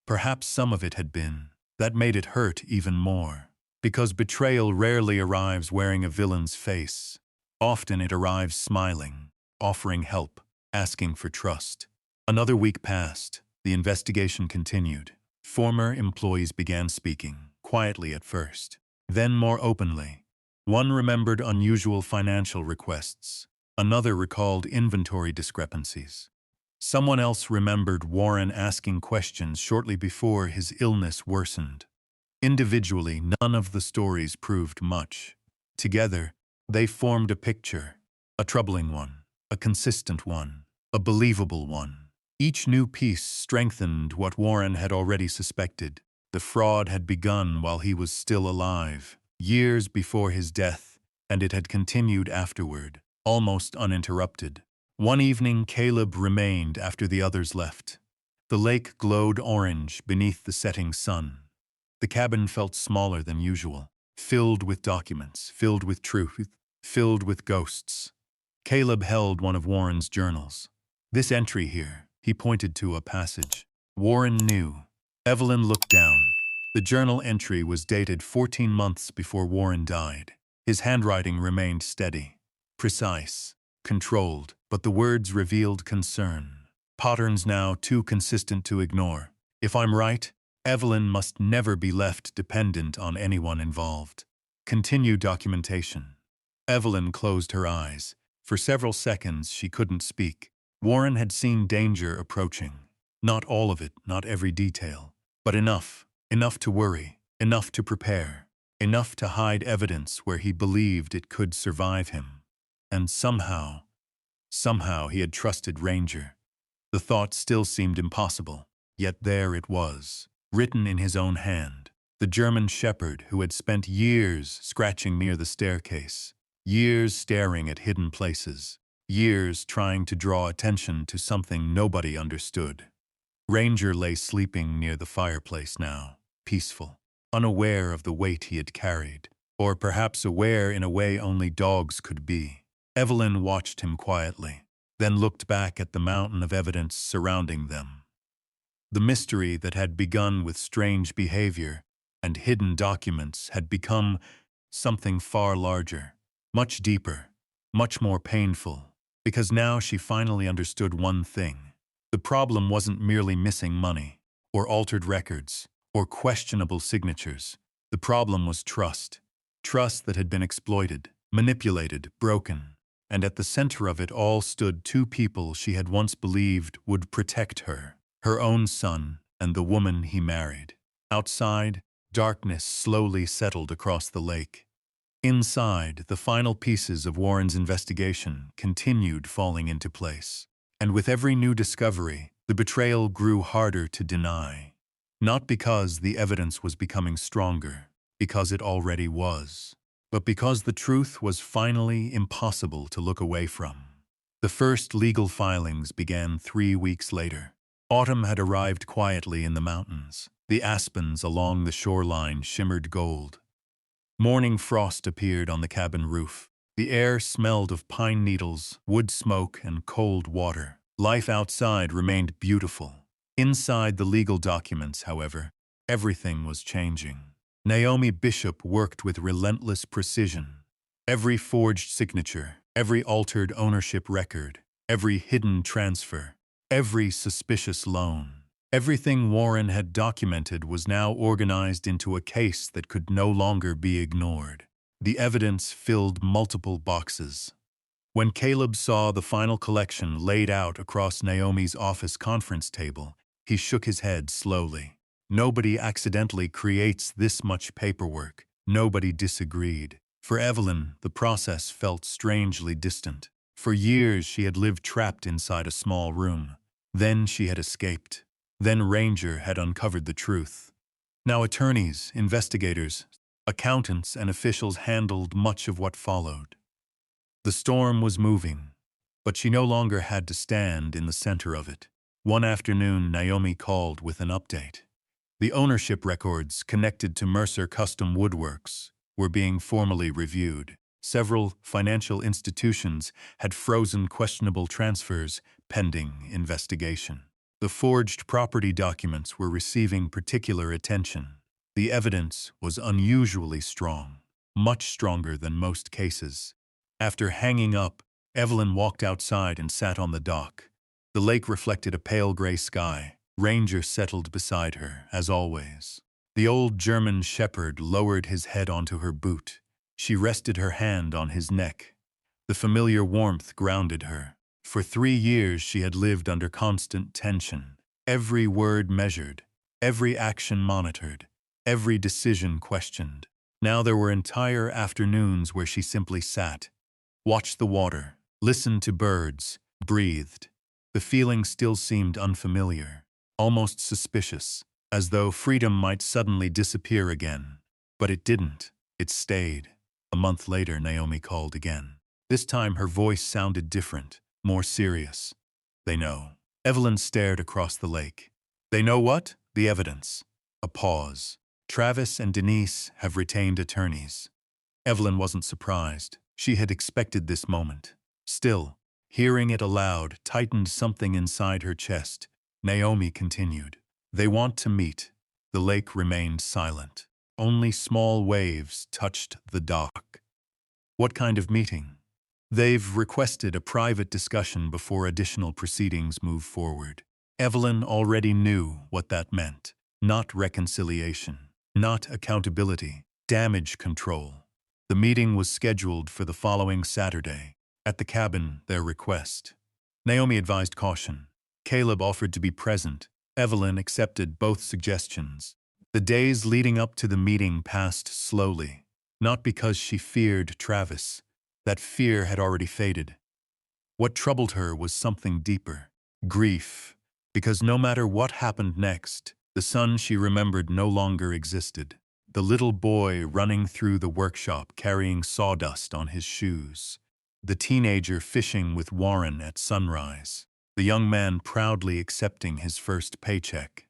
Perhaps some of it had been. That made it hurt even more. Because betrayal rarely arrives wearing a villain's face. Often it arrives smiling, offering help, asking for trust. Another week passed. The investigation continued. Former employees began speaking, quietly at first, then more openly. One remembered unusual financial requests. Another recalled inventory discrepancies. Someone else remembered Warren asking questions shortly before his illness worsened. Individually, none of the stories proved much. Together, they formed a picture, a troubling one, a consistent one, a believable one. Each new piece strengthened what Warren had already suspected. The fraud had begun while he was still alive, years before his death, and it had continued afterward, almost uninterrupted. One evening, Caleb remained after the others left. The lake glowed orange beneath the setting sun. The cabin felt smaller than usual, filled with documents, filled with truth, filled with ghosts. Caleb held one of Warren's journals. This entry here, he pointed to a passage. Warren knew. Evelyn looked down. The journal entry was dated 14 months before Warren died. His handwriting remained steady, precise, controlled, but the words revealed concern. Patterns now too consistent to ignore. If I'm right, Evelyn must never be left dependent on anyone involved. Continue documentation. Evelyn closed her eyes. For several seconds she couldn't speak. Warren had seen danger approaching. Not all of it, not every detail, but enough. Enough to worry, enough to prepare, enough to hide evidence where he believed it could survive him. And somehow he had trusted Ranger. The thought still seemed impossible, yet there it was, written in his own hand. The German shepherd who had spent years scratching near the staircase, years staring at hidden places, years trying to draw attention to something nobody understood. Ranger lay sleeping near the fireplace now, peaceful, unaware of the weight he had carried, or perhaps aware in a way only dogs could be. Evelyn watched him quietly, then looked back at the mountain of evidence surrounding them. The mystery that had begun with strange behavior and hidden documents had become something far larger, much deeper, much more painful, because now she finally understood one thing. The problem wasn't merely missing money, or altered records, or questionable signatures. The problem was trust. Trust that had been exploited, manipulated, broken. And at the center of it all stood two people she had once believed would protect her, her own son and the woman he married. Outside, darkness slowly settled across the lake. Inside, the final pieces of Warren's investigation continued falling into place. And with every new discovery, the betrayal grew harder to deny. Not because the evidence was becoming stronger, because it already was, but because the truth was finally impossible to look away from. The first legal filings began 3 weeks later. Autumn had arrived quietly in the mountains. The aspens along the shoreline shimmered gold. Morning frost appeared on the cabin roof. The air smelled of pine needles, wood smoke, and cold water. Life outside remained beautiful. Inside the legal documents, however, everything was changing. Naomi Bishop worked with relentless precision. Every forged signature, every altered ownership record, every hidden transfer, every suspicious loan. Everything Warren had documented was now organized into a case that could no longer be ignored. The evidence filled multiple boxes. When Caleb saw the final collection laid out across Naomi's office conference table, he shook his head slowly. Nobody accidentally creates this much paperwork. Nobody disagreed. For Evelyn, the process felt strangely distant. For years she had lived trapped inside a small room. Then she had escaped. Then Ranger had uncovered the truth. Now attorneys, investigators, accountants, and officials handled much of what followed. The storm was moving, but she no longer had to stand in the center of it. One afternoon, Naomi called with an update. The ownership records connected to Mercer Custom Woodworks were being formally reviewed. Several financial institutions had frozen questionable transfers pending investigation. The forged property documents were receiving particular attention. The evidence was unusually strong, much stronger than most cases. After hanging up, Evelyn walked outside and sat on the dock. The lake reflected a pale gray sky. Ranger settled beside her, as always. The old German shepherd lowered his head onto her boot. She rested her hand on his neck. The familiar warmth grounded her. For 3 years she had lived under constant tension. Every word measured, every action monitored, every decision questioned. Now there were entire afternoons where she simply sat, watched the water, listened to birds, breathed. The feeling still seemed unfamiliar, almost suspicious, as though freedom might suddenly disappear again. But it didn't. It stayed. A month later, Naomi called again. This time her voice sounded different, more serious. They know. Evelyn stared across the lake. They know what? The evidence. A pause. Travis and Denise have retained attorneys. Evelyn wasn't surprised. She had expected this moment. Still, hearing it aloud tightened something inside her chest. Naomi continued. They want to meet. The lake remained silent. Only small waves touched the dock. What kind of meeting? They've requested a private discussion before additional proceedings move forward. Evelyn already knew what that meant. Not reconciliation, not accountability, damage control. The meeting was scheduled for the following Saturday. At the cabin, their request. Naomi advised caution. Caleb offered to be present. Evelyn accepted both suggestions. The days leading up to the meeting passed slowly, not because she feared Travis. That fear had already faded. What troubled her was something deeper. Grief, because no matter what happened next, the son she remembered no longer existed. The little boy running through the workshop carrying sawdust on his shoes. The teenager fishing with Warren at sunrise. The young man proudly accepting his first paycheck.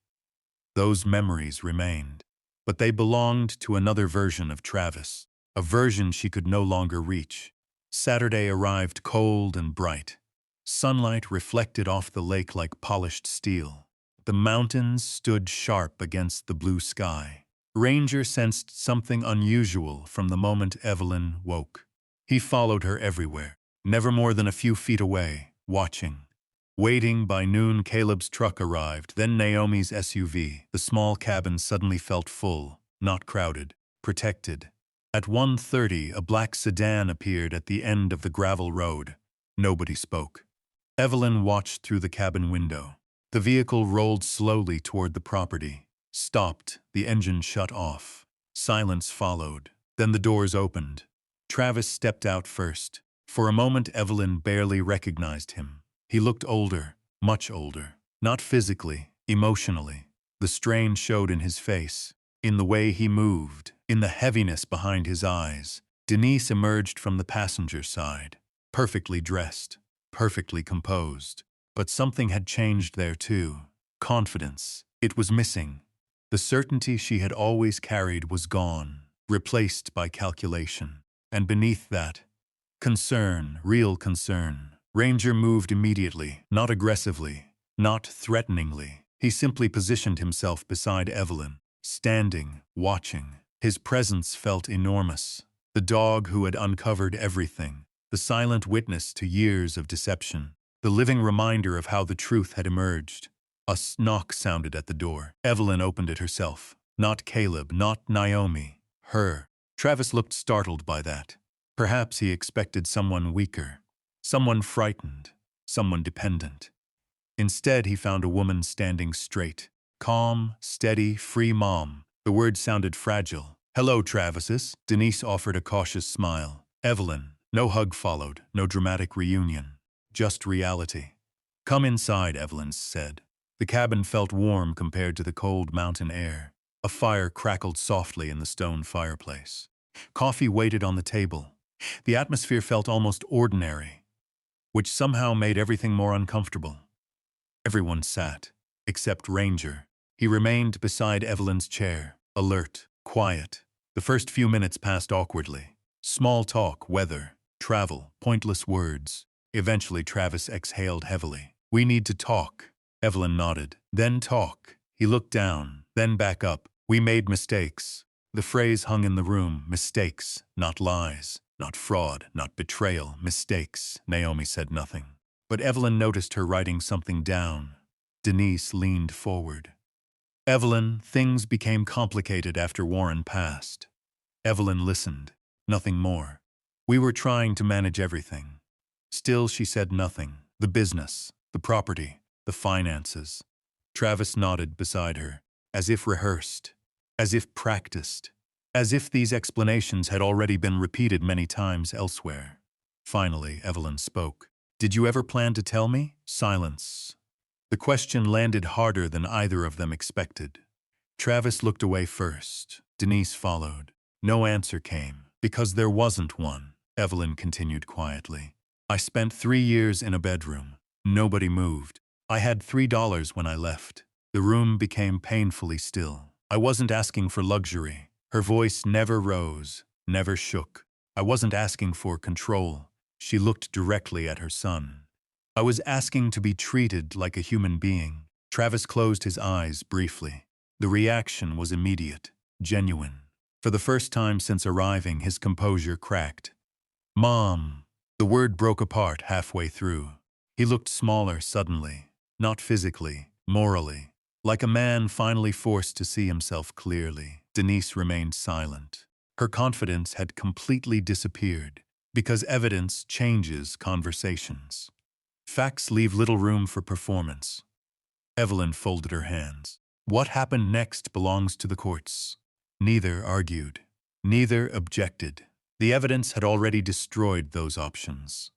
Those memories remained, but they belonged to another version of Travis, a version she could no longer reach. Saturday arrived cold and bright. Sunlight reflected off the lake like polished steel. The mountains stood sharp against the blue sky. Ranger sensed something unusual from the moment Evelyn woke. He followed her everywhere, never more than a few feet away, watching. Waiting by noon, Caleb's truck arrived, then Naomi's SUV. The small cabin suddenly felt full, not crowded, protected. At 1:30, a black sedan appeared at the end of the gravel road. Nobody spoke. Evelyn watched through the cabin window. The vehicle rolled slowly toward the property. Stopped, the engine shut off. Silence followed. Then the doors opened. Travis stepped out first. For a moment, Evelyn barely recognized him. He looked older, much older. Not physically, emotionally. The strain showed in his face, in the way he moved, in the heaviness behind his eyes. Denise emerged from the passenger side, perfectly dressed, perfectly composed. But something had changed there too. Confidence. It was missing. The certainty she had always carried was gone, replaced by calculation. And beneath that, concern, real concern. Ranger moved immediately, not aggressively, not threateningly. He simply positioned himself beside Evelyn, standing, watching. His presence felt enormous. The dog who had uncovered everything, the silent witness to years of deception, the living reminder of how the truth had emerged. A knock sounded at the door. Evelyn opened it herself. Not Caleb, not Naomi. Her. Travis looked startled by that. Perhaps he expected someone weaker. Someone frightened, someone dependent. Instead, he found a woman standing straight. Calm, steady, free mom. The words sounded fragile. "Hello, Travises." Denise offered a cautious smile. Evelyn. No hug followed, no dramatic reunion. Just reality. "Come inside," Evelyn said. The cabin felt warm compared to the cold mountain air. A fire crackled softly in the stone fireplace. Coffee waited on the table. The atmosphere felt almost ordinary, which somehow made everything more uncomfortable. Everyone sat, except Ranger. He remained beside Evelyn's chair, alert, quiet. The first few minutes passed awkwardly. Small talk, weather, travel, pointless words. Eventually, Travis exhaled heavily. "We need to talk." Evelyn nodded. "Then talk." He looked down, then back up. "We made mistakes." The phrase hung in the room. Mistakes, not lies. Not fraud, not betrayal, mistakes. Naomi said nothing. But Evelyn noticed her writing something down. Denise leaned forward. "Evelyn, things became complicated after Warren passed." Evelyn listened. Nothing more. "We were trying to manage everything." Still, she said nothing. The business, the property, the finances. Travis nodded beside her, as if rehearsed, as if practiced. As if these explanations had already been repeated many times elsewhere. Finally, Evelyn spoke. Did you ever plan to tell me? Silence. The question landed harder than either of them expected. Travis looked away first. Denise followed. No answer came, because there wasn't one. Evelyn continued quietly. I spent 3 years in a bedroom. Nobody moved. I had $3 when I left. The room became painfully still. I wasn't asking for luxury. Her voice never rose, never shook. I wasn't asking for control. She looked directly at her son. I was asking to be treated like a human being. Travis closed his eyes briefly. The reaction was immediate, genuine. For the first time since arriving, his composure cracked. Mom. The word broke apart halfway through. He looked smaller suddenly, not physically, morally, like a man finally forced to see himself clearly. Denise remained silent. Her confidence had completely disappeared, because evidence changes conversations. Facts leave little room for performance. Evelyn folded her hands. What happened next belongs to the courts. Neither argued. Neither objected. The evidence had already destroyed those options.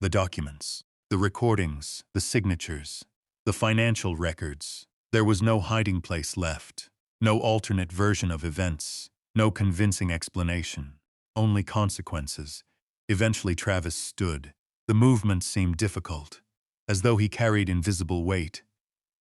The documents, the recordings, the signatures, the financial records. There was no hiding place left. No alternate version of events. No convincing explanation. Only consequences. Eventually Travis stood. The movement seemed difficult, as though he carried invisible weight.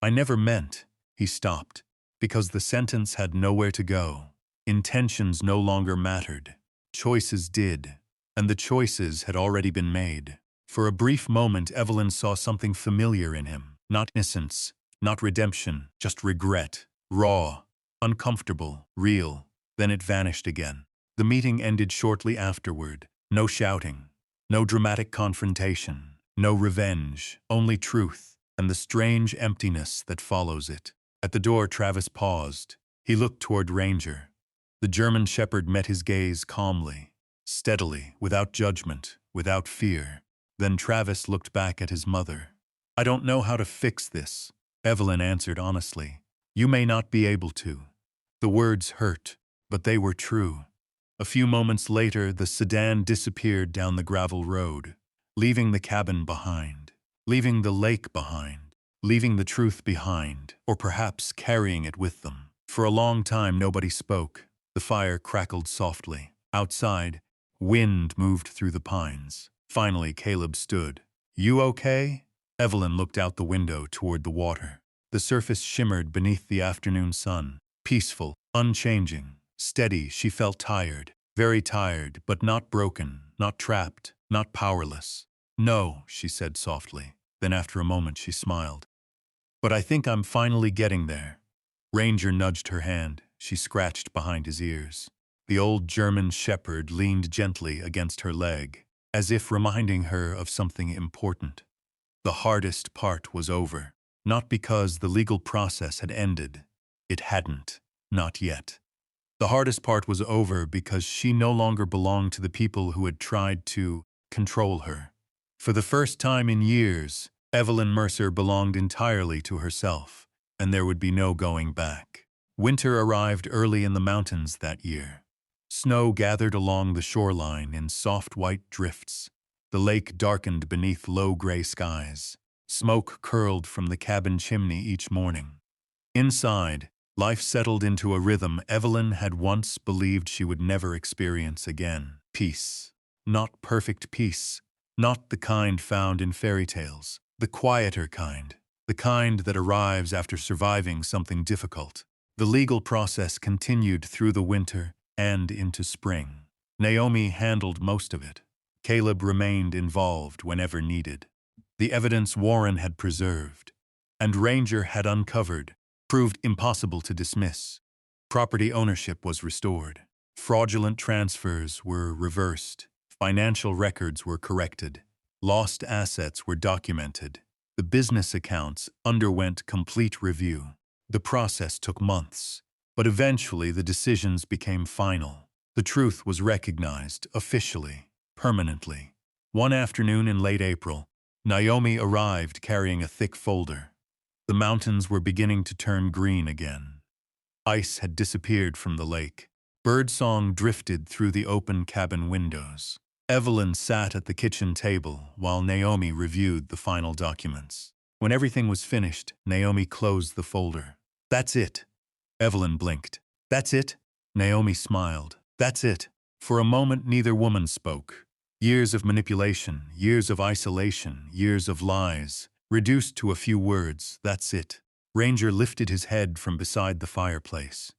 I never meant, he stopped, because the sentence had nowhere to go. Intentions no longer mattered. Choices did, and the choices had already been made. For a brief moment, Evelyn saw something familiar in him. Not innocence, not redemption, just regret. Raw, uncomfortable, real. Then it vanished again. The meeting ended shortly afterward. No shouting, no dramatic confrontation, no revenge, only truth, and the strange emptiness that follows it. At the door, Travis paused. He looked toward Ranger. The German shepherd met his gaze calmly, steadily, without judgment, without fear. Then Travis looked back at his mother. I don't know how to fix this, Evelyn answered honestly. You may not be able to. The words hurt, but they were true. A few moments later, the sedan disappeared down the gravel road, leaving the cabin behind, leaving the lake behind, leaving the truth behind, or perhaps carrying it with them. For a long time, nobody spoke. The fire crackled softly. Outside, wind moved through the pines. Finally, Caleb stood. You okay? Evelyn looked out the window toward the water. The surface shimmered beneath the afternoon sun. Peaceful, unchanging, steady. She felt tired, very tired, but not broken, not trapped, not powerless. No, she said softly. Then after a moment she smiled. But I think I'm finally getting there. Ranger nudged her hand. She scratched behind his ears. The old German shepherd leaned gently against her leg, as if reminding her of something important. The hardest part was over. Not because the legal process had ended. It hadn't. Not yet. The hardest part was over because she no longer belonged to the people who had tried to control her. For the first time in years, Evelyn Mercer belonged entirely to herself, and there would be no going back. Winter arrived early in the mountains that year. Snow gathered along the shoreline in soft white drifts. The lake darkened beneath low gray skies. Smoke curled from the cabin chimney each morning. Inside, life settled into a rhythm Evelyn had once believed she would never experience again. Peace. Not perfect peace. Not the kind found in fairy tales. The quieter kind. The kind that arrives after surviving something difficult. The legal process continued through the winter and into spring. Naomi handled most of it. Caleb remained involved whenever needed. The evidence Warren had preserved, and Ranger had uncovered, proved impossible to dismiss. Property ownership was restored. Fraudulent transfers were reversed. Financial records were corrected. Lost assets were documented. The business accounts underwent complete review. The process took months, but eventually the decisions became final. The truth was recognized officially, permanently. One afternoon in late April, Naomi arrived carrying a thick folder. The mountains were beginning to turn green again. Ice had disappeared from the lake. Birdsong drifted through the open cabin windows. Evelyn sat at the kitchen table while Naomi reviewed the final documents. When everything was finished, Naomi closed the folder. "That's it." Evelyn blinked. "That's it?" Naomi smiled. "That's it." For a moment, neither woman spoke. Years of manipulation, years of isolation, years of lies, reduced to a few words, "That's it." Ranger lifted his head from beside the fireplace.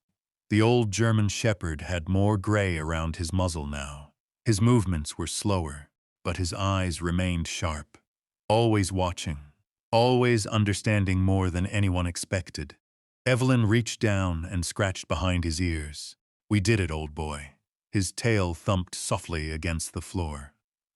The old German shepherd had more gray around his muzzle now. His movements were slower, but his eyes remained sharp. Always watching, always understanding more than anyone expected. Evelyn reached down and scratched behind his ears. "We did it, old boy." His tail thumped softly against the floor.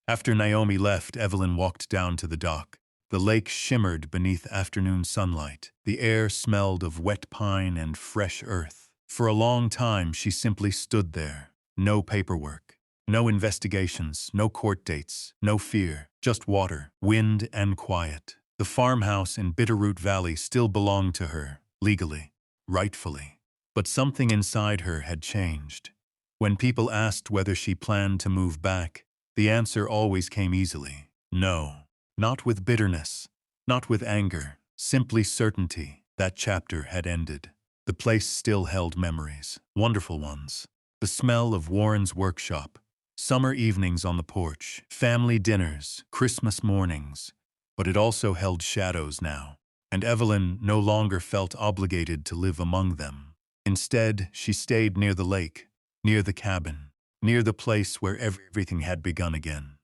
After Naomi left, Evelyn walked down to the dock. The lake shimmered beneath afternoon sunlight. The air smelled of wet pine and fresh earth. For a long time, she simply stood there. No paperwork, no investigations, no court dates, no fear, just water, wind, and quiet. The farmhouse in Bitterroot Valley still belonged to her, legally, rightfully. But something inside her had changed. When people asked whether she planned to move back, the answer always came easily. No. Not with bitterness, not with anger, simply certainty. That chapter had ended. The place still held memories, wonderful ones. The smell of Warren's workshop, summer evenings on the porch, family dinners, Christmas mornings. But it also held shadows now, and Evelyn no longer felt obligated to live among them. Instead, she stayed near the lake, near the cabin, near the place where everything had begun again.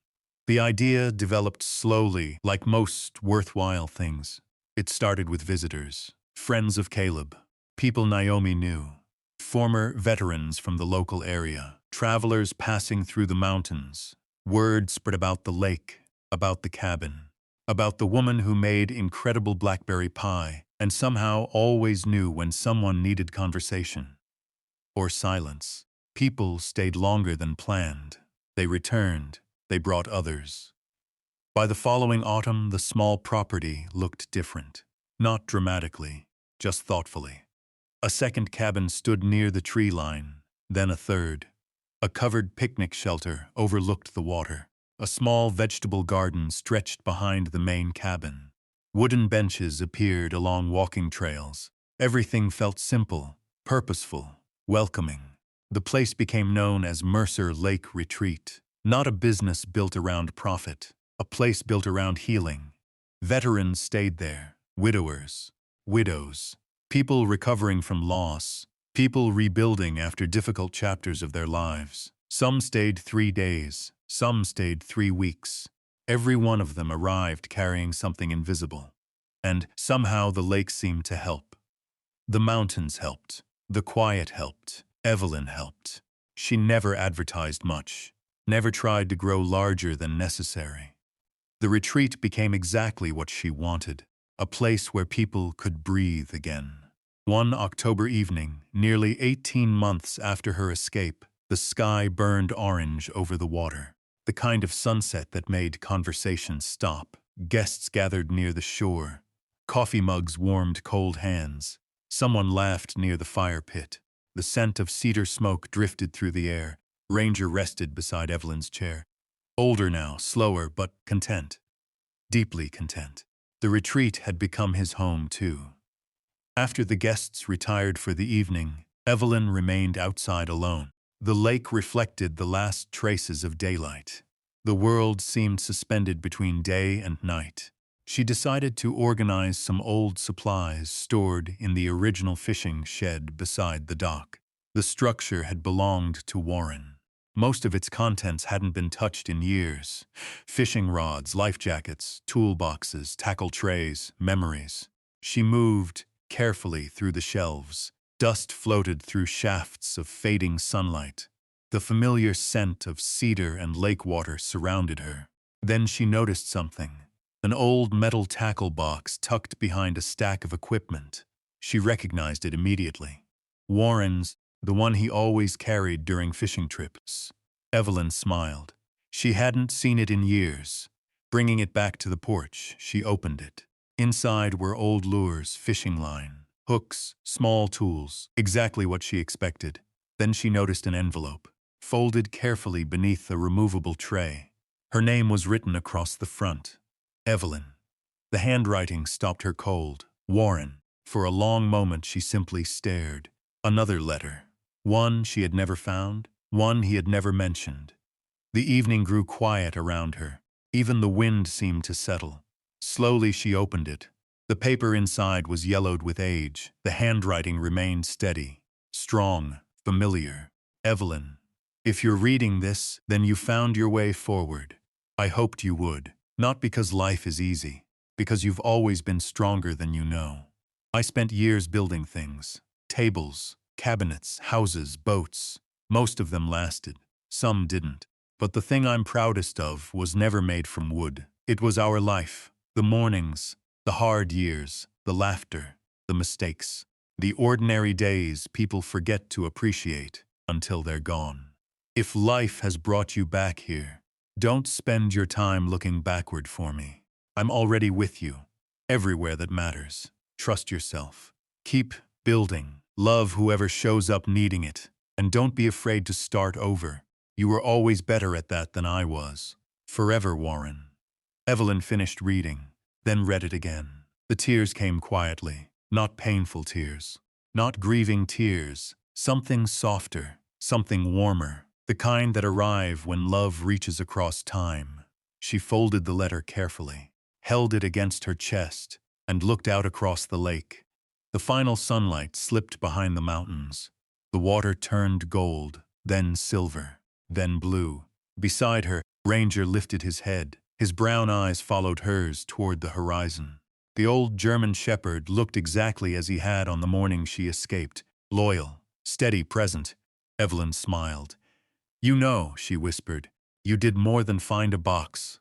The idea developed slowly, like most worthwhile things. It started with visitors, friends of Caleb, people Naomi knew, former veterans from the local area, travelers passing through the mountains. Word spread about the lake, about the cabin, about the woman who made incredible blackberry pie and somehow always knew when someone needed conversation or silence. People stayed longer than planned. They returned. They brought others. By the following autumn, the small property looked different. Not dramatically, just thoughtfully. A second cabin stood near the tree line, then a third. A covered picnic shelter overlooked the water. A small vegetable garden stretched behind the main cabin. Wooden benches appeared along walking trails. Everything felt simple, purposeful, welcoming. The place became known as Mercer Lake Retreat. Not a business built around profit, a place built around healing. Veterans stayed there, widowers, widows, people recovering from loss, people rebuilding after difficult chapters of their lives. Some stayed 3 days, some stayed 3 weeks. Every one of them arrived carrying something invisible. And somehow the lake seemed to help. The mountains helped. The quiet helped. Evelyn helped. She never advertised much. Never tried to grow larger than necessary. The retreat became exactly what she wanted, a place where people could breathe again. One October evening, nearly 18 months after her escape, the sky burned orange over the water, the kind of sunset that made conversation stop. Guests gathered near the shore. Coffee mugs warmed cold hands. Someone laughed near the fire pit. The scent of cedar smoke drifted through the air. Ranger rested beside Evelyn's chair. Older now, slower, but content. Deeply content. The retreat had become his home, too. After the guests retired for the evening, Evelyn remained outside alone. The lake reflected the last traces of daylight. The world seemed suspended between day and night. She decided to organize some old supplies stored in the original fishing shed beside the dock. The structure had belonged to Warren. Most of its contents hadn't been touched in years. Fishing rods, life jackets, toolboxes, tackle trays, memories. She moved carefully through the shelves. Dust floated through shafts of fading sunlight. The familiar scent of cedar and lake water surrounded her. Then she noticed something. An old metal tackle box tucked behind a stack of equipment. She recognized it immediately. Warren's, the one he always carried during fishing trips. Evelyn smiled. She hadn't seen it in years. Bringing it back to the porch, she opened it. Inside were old lures, fishing line, hooks, small tools, exactly what she expected. Then she noticed an envelope. folded carefully beneath a removable tray. Her name was written across the front. Evelyn. The handwriting stopped her cold. Warren. For a long moment she simply stared. Another letter. One she had never found, one he had never mentioned. The evening grew quiet around her. Even the wind seemed to settle. Slowly she opened it. The paper inside was yellowed with age. The handwriting remained steady, strong, familiar. Evelyn, if you're reading this, then you found your way forward. I hoped you would. Not because life is easy, because you've always been stronger than you know. I spent years building things. Tables, cabinets, houses, boats. Most of them lasted. Some didn't. But the thing I'm proudest of was never made from wood. It was our life. The mornings, the hard years, the laughter, the mistakes. The ordinary days people forget to appreciate until they're gone. If life has brought you back here, don't spend your time looking backward for me. I'm already with you, everywhere that matters. Trust yourself. Keep building. Love whoever shows up needing it. And don't be afraid to start over. You were always better at that than I was. Forever, Warren. Evelyn finished reading, then read it again. The tears came quietly, not painful tears, not grieving tears, something softer, something warmer, the kind that arrive when love reaches across time. She folded the letter carefully, held it against her chest, and looked out across the lake. The final sunlight slipped behind the mountains. The water turned gold, then silver, then blue. Beside her, Ranger lifted his head. His brown eyes followed hers toward the horizon. The old German shepherd looked exactly as he had on the morning she escaped. Loyal, steady, present. Evelyn smiled. You know, she whispered, you did more than find a box.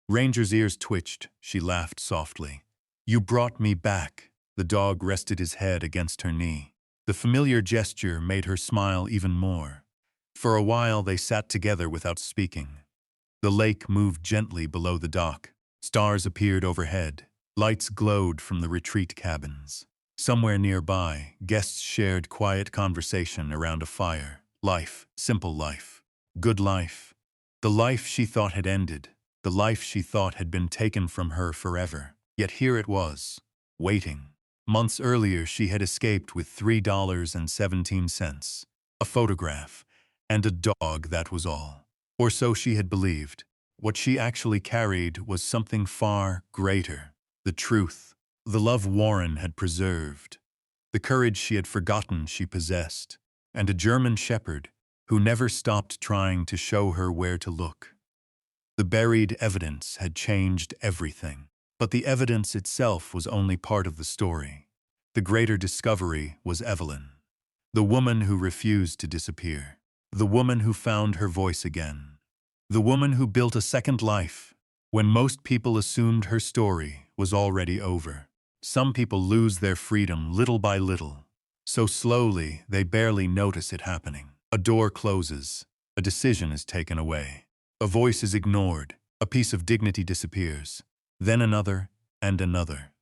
Ranger's ears twitched. She laughed softly. You brought me back. The dog rested his head against her knee. The familiar gesture made her smile even more. For a while they sat together without speaking. The lake moved gently below the dock. Stars appeared overhead. Lights glowed from the retreat cabins. Somewhere nearby, guests shared quiet conversation around a fire. Life, simple life, good life. The life she thought had ended. The life she thought had been taken from her forever. Yet here it was, waiting. Months earlier she had escaped with $3.17, a photograph, and a dog, that was all. Or so she had believed. What she actually carried was something far greater. The truth, the love Warren had preserved, the courage she had forgotten she possessed, and a German shepherd who never stopped trying to show her where to look. The buried evidence had changed everything. But the evidence itself was only part of the story. The greater discovery was Evelyn, the woman who refused to disappear, the woman who found her voice again, the woman who built a second life when most people assumed her story was already over. Some people lose their freedom little by little, so slowly they barely notice it happening. A door closes, a decision is taken away, a voice is ignored, a piece of dignity disappears. Then another and another,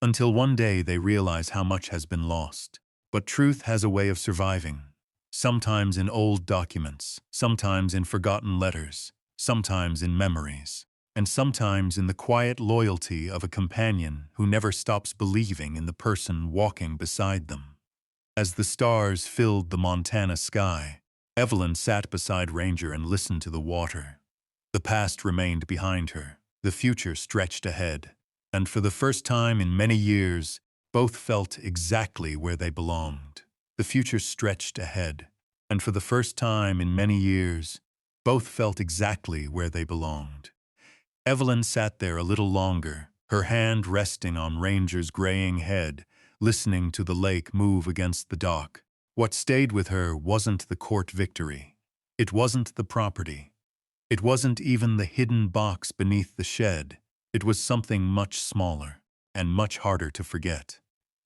until one day they realize how much has been lost. But truth has a way of surviving, sometimes in old documents, sometimes in forgotten letters, sometimes in memories, and sometimes in the quiet loyalty of a companion who never stops believing in the person walking beside them. As the stars filled the Montana sky, Evelyn sat beside Ranger and listened to the water. The past remained behind her. The future stretched ahead, and for the first time in many years, both felt exactly where they belonged. The future stretched ahead, and for the first time in many years, both felt exactly where they belonged. Evelyn sat there a little longer, her hand resting on Ranger's graying head, listening to the lake move against the dock. What stayed with her wasn't the court victory. It wasn't the property. It wasn't even the hidden box beneath the shed. It was something much smaller and much harder to forget.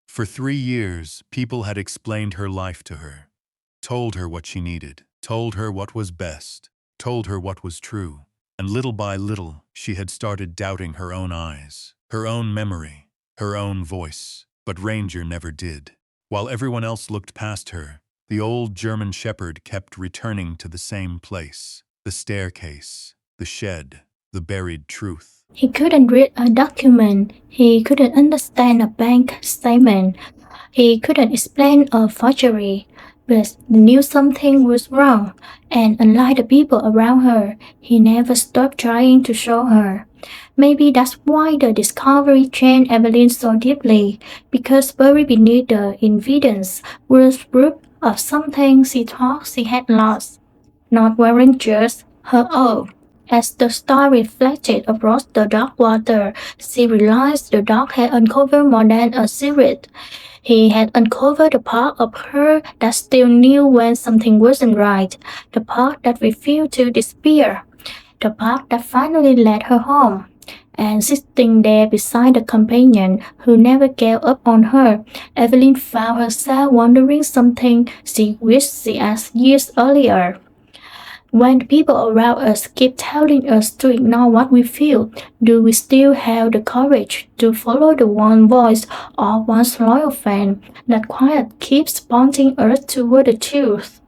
For 3 years, people had explained her life to her, told her what she needed, told her what was best, told her what was true. And little by little, she had started doubting her own eyes, her own memory, her own voice. But Ranger never did. While everyone else looked past her, The old German shepherd kept returning to the same place, the staircase, the shed, the buried truth. He couldn't read a document. He couldn't understand a bank statement. He couldn't explain a forgery. But he knew something was wrong, and unlike the people around her, he never stopped trying to show her. Maybe that's why the discovery changed Evelyn so deeply, because buried beneath the evidence was proof of something she thought she had lost. Not wearing just her own. As the star reflected across the dark water, she realized the dog had uncovered more than a secret. He had uncovered a part of her that still knew when something wasn't right, the part that refused to despair, the part that finally led her home. And sitting there beside the companion who never gave up on her, Evelyn found herself wondering something she wished she asked years earlier. When the people around us keep telling us to ignore what we feel, do we still have the courage to follow the one voice or one loyal fan that quiet keeps pointing us toward the truth?